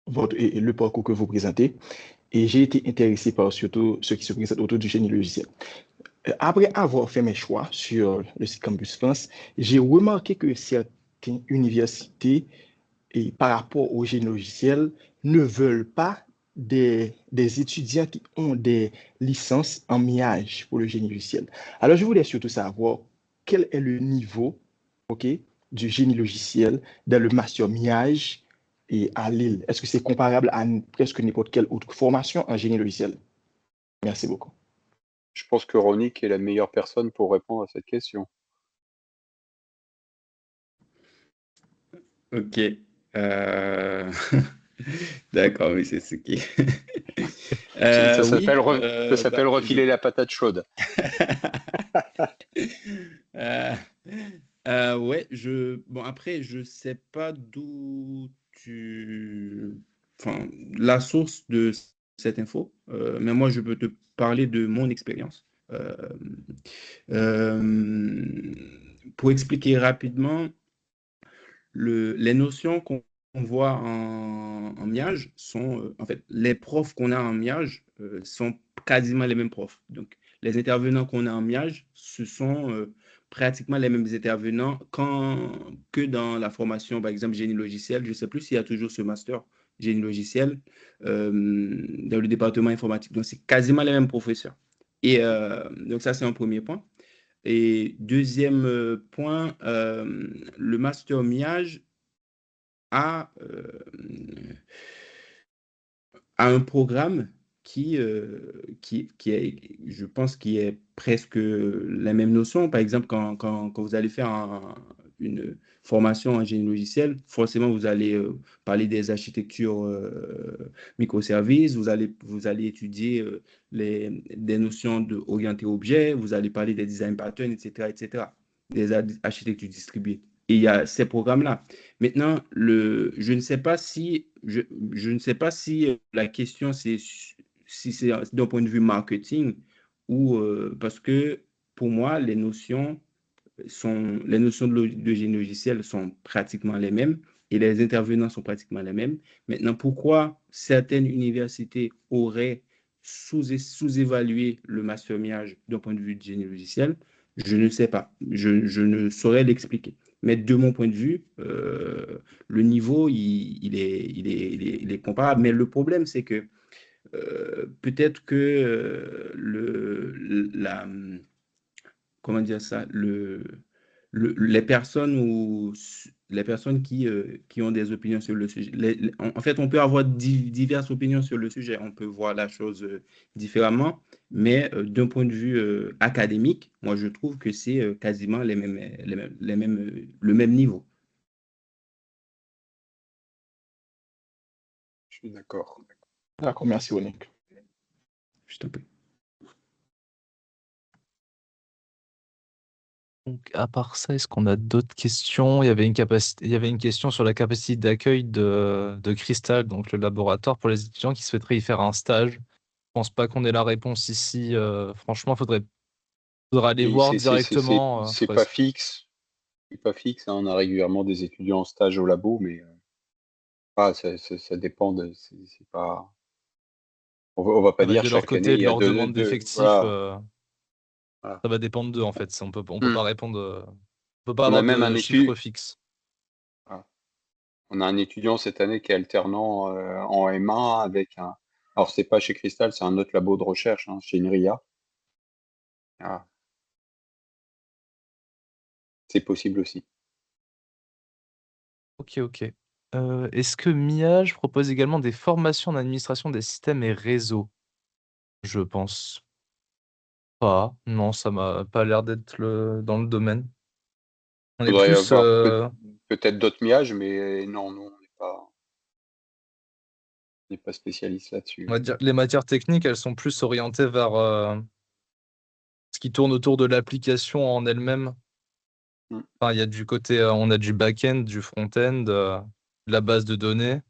Speaker 7: le parcours que vous présentez et j'ai été intéressé par surtout ce qui se présente autour du génie logiciel. Après avoir fait mes choix sur le site Campus France, j'ai remarqué que certaines universités, et par rapport au génie logiciel, ne veulent pas des étudiants qui ont des licences en MIAGE pour le génie logiciel. Alors, je voulais surtout savoir quel est le niveau, OK, du génie logiciel dans le master MIAGE et à Lille. Est-ce que c'est comparable à presque n'importe quelle autre formation en génie logiciel? Merci beaucoup.
Speaker 1: Je pense que Ronick est la meilleure personne pour répondre à cette question.
Speaker 5: Ok. D'accord, oui, c'est ce qui.
Speaker 1: Ça
Speaker 5: Oui,
Speaker 1: s'appelle refiler la patate chaude.
Speaker 5: Ouais, bon, après, je sais pas d'où enfin, la source de cette info, mais moi, je peux te parler de mon expérience. Pour expliquer rapidement, les notions qu'on voit en MIAGE sont, en fait, les profs qu'on a en MIAGE sont quasiment les mêmes profs. Donc, les intervenants qu'on a en MIAGE, ce sont pratiquement les mêmes intervenants que dans la formation, par exemple, génie logiciel. Je ne sais plus s'il y a toujours ce master génie logiciel dans le département informatique. Donc, c'est quasiment les mêmes professeurs. Et donc, ça, c'est un premier point. Et deuxième point, le master MIAGE a un programme qui est, je pense, qui est presque la même notion. Par exemple, quand vous allez faire une formation en génie logiciel, forcément, vous allez parler des architectures microservices, vous allez étudier des notions d'orienté objet, vous allez parler des design patterns, etc., des architectures distribuées. Et il y a ces programmes-là. Maintenant, je ne sais pas si la question c'est si c'est d'un point de vue marketing ou parce que pour moi les notions de génie logiciel sont pratiquement les mêmes et les intervenants sont pratiquement les mêmes. Maintenant, pourquoi certaines universités auraient sous-évalué le master MIAGE d'un point de vue de génie logiciel, je ne sais pas. Je ne saurais l'expliquer. Mais de mon point de vue, le niveau, il est comparable. Mais le problème, c'est que peut-être que comment dire ça, les personnes qui ont des opinions sur le sujet, en fait, on peut avoir diverses opinions sur le sujet. On peut voir la chose différemment, mais d'un point de vue académique, moi, je trouve que c'est quasiment le même niveau.
Speaker 1: Je suis d'accord.
Speaker 7: D'accord, merci, Ronick.
Speaker 5: Je t'en prie.
Speaker 2: Donc, à part ça, est-ce qu'on a d'autres questions? Il y avait une question sur la capacité d'accueil de Crystal, donc le laboratoire, pour les étudiants qui souhaiteraient y faire un stage. Je pense pas qu'on ait la réponse ici. Franchement, faudra aller voir directement.
Speaker 1: C'est pas fixe. C'est pas fixe. Hein. On a régulièrement des étudiants en stage au labo, mais ça dépend. C'est pas. On va pas dire
Speaker 2: De leur
Speaker 1: chaque année.
Speaker 2: côté,
Speaker 1: Il
Speaker 2: de
Speaker 1: y a
Speaker 2: leur demande d'effectifs,
Speaker 1: voilà. Voilà.
Speaker 2: ça va dépendre d'eux en fait. On peut pas répondre. On peut pas
Speaker 1: On a
Speaker 2: avoir
Speaker 1: même un
Speaker 2: de chiffre fixe.
Speaker 1: Voilà. On a un étudiant cette année qui est alternant en M1 avec un. Alors c'est pas chez Crystal, c'est un autre labo de recherche, hein, chez INRIA. Voilà. C'est possible aussi.
Speaker 2: Ok. Est-ce que MIAGE propose également des formations en administration des systèmes et réseaux? Je pense pas. Non, ça m'a pas l'air d'être dans le domaine. On
Speaker 1: Il
Speaker 2: est
Speaker 1: faudrait
Speaker 2: plus.
Speaker 1: avoir peut-être d'autres miages, mais non, on n'est pas spécialiste là-dessus.
Speaker 2: On va dire, les matières techniques, elles sont plus orientées vers ce qui tourne autour de l'application en elle-même. Enfin, il y a du côté, on a du back-end, du front-end, de la base de données.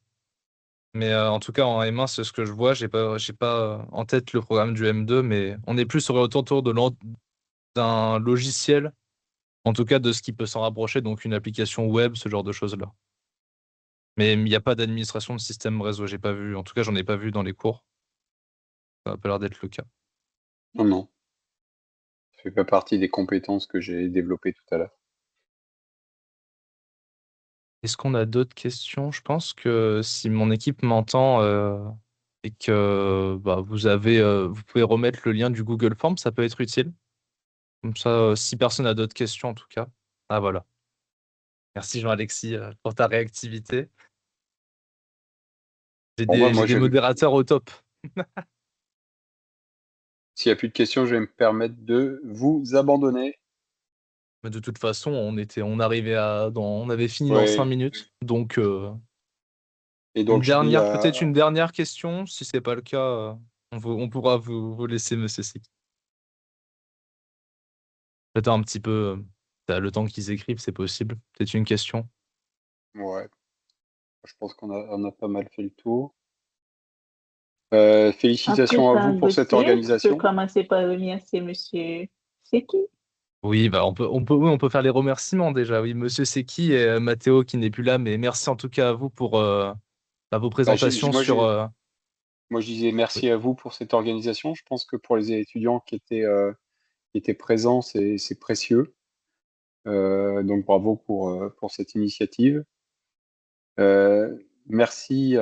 Speaker 2: Mais en tout cas, en M1, c'est ce que je vois. J'ai pas en tête le programme du M2, mais on est plus autour d'un logiciel, en tout cas de ce qui peut s'en rapprocher, donc une application web, ce genre de choses-là. Mais il n'y a pas d'administration de système réseau, j'ai pas vu. En tout cas, j'en ai pas vu dans les cours. Ça n'a pas l'air d'être le cas.
Speaker 1: Non. Ça fait pas partie des compétences que j'ai développées tout à l'heure.
Speaker 2: Est-ce qu'on a d'autres questions? Je pense que si mon équipe m'entend et que vous pouvez remettre le lien du Google Form, ça peut être utile. Comme ça, si personne n'a d'autres questions, en tout cas. Ah voilà. Merci Jean-Alexis pour ta réactivité. J'ai des modérateurs au top.
Speaker 1: S'il n'y a plus de questions, je vais me permettre de vous abandonner.
Speaker 2: Mais de toute façon, on avait fini dans
Speaker 1: Ouais.
Speaker 2: 5 minutes. Donc,
Speaker 1: Et donc
Speaker 2: peut-être une dernière question. Si c'est pas le cas, on pourra vous laisser, monsieur Seki. J'attends un petit peu. Le temps qu'ils écrivent, c'est possible. Peut-être une question.
Speaker 1: Ouais. Je pense qu'on a pas mal fait le tour. Félicitations à vous pour cette organisation.
Speaker 8: Je peux commencer par remercier monsieur Seki.
Speaker 2: Oui, on peut faire les remerciements déjà. Oui, monsieur Seki et Mathéo qui n'est plus là, mais merci en tout cas à vous pour vos présentations
Speaker 1: moi,
Speaker 2: sur.
Speaker 1: Moi, je disais merci à vous pour cette organisation. Je pense que pour les étudiants qui étaient présents, c'est précieux. Donc bravo pour cette initiative. Merci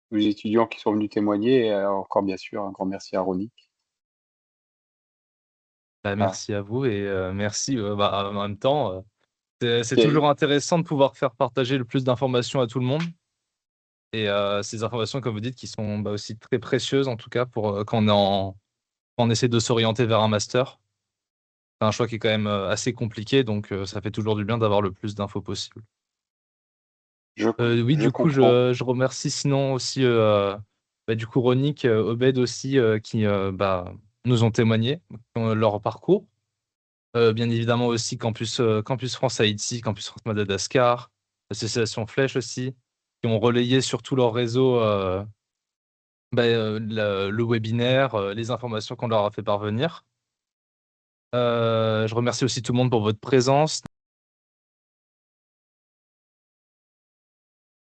Speaker 1: aux étudiants qui sont venus témoigner et encore bien sûr un grand merci à Ronick.
Speaker 2: Merci à vous et merci en même temps. C'est toujours intéressant de pouvoir faire partager le plus d'informations à tout le monde. Et ces informations, comme vous dites, qui sont aussi très précieuses, en tout cas, pour quand on essaie de s'orienter vers un master. C'est un choix qui est quand même assez compliqué, donc ça fait toujours du bien d'avoir le plus d'infos possible. Oui, du coup, je remercie sinon aussi du coup Ronick, Obed aussi, qui nous ont témoigné leur parcours. Bien évidemment aussi Campus France Haïti, Campus France Madagascar, l'association Flèche aussi, qui ont relayé sur tout leur réseau le webinaire, les informations qu'on leur a fait parvenir. Je remercie aussi tout le monde pour votre présence.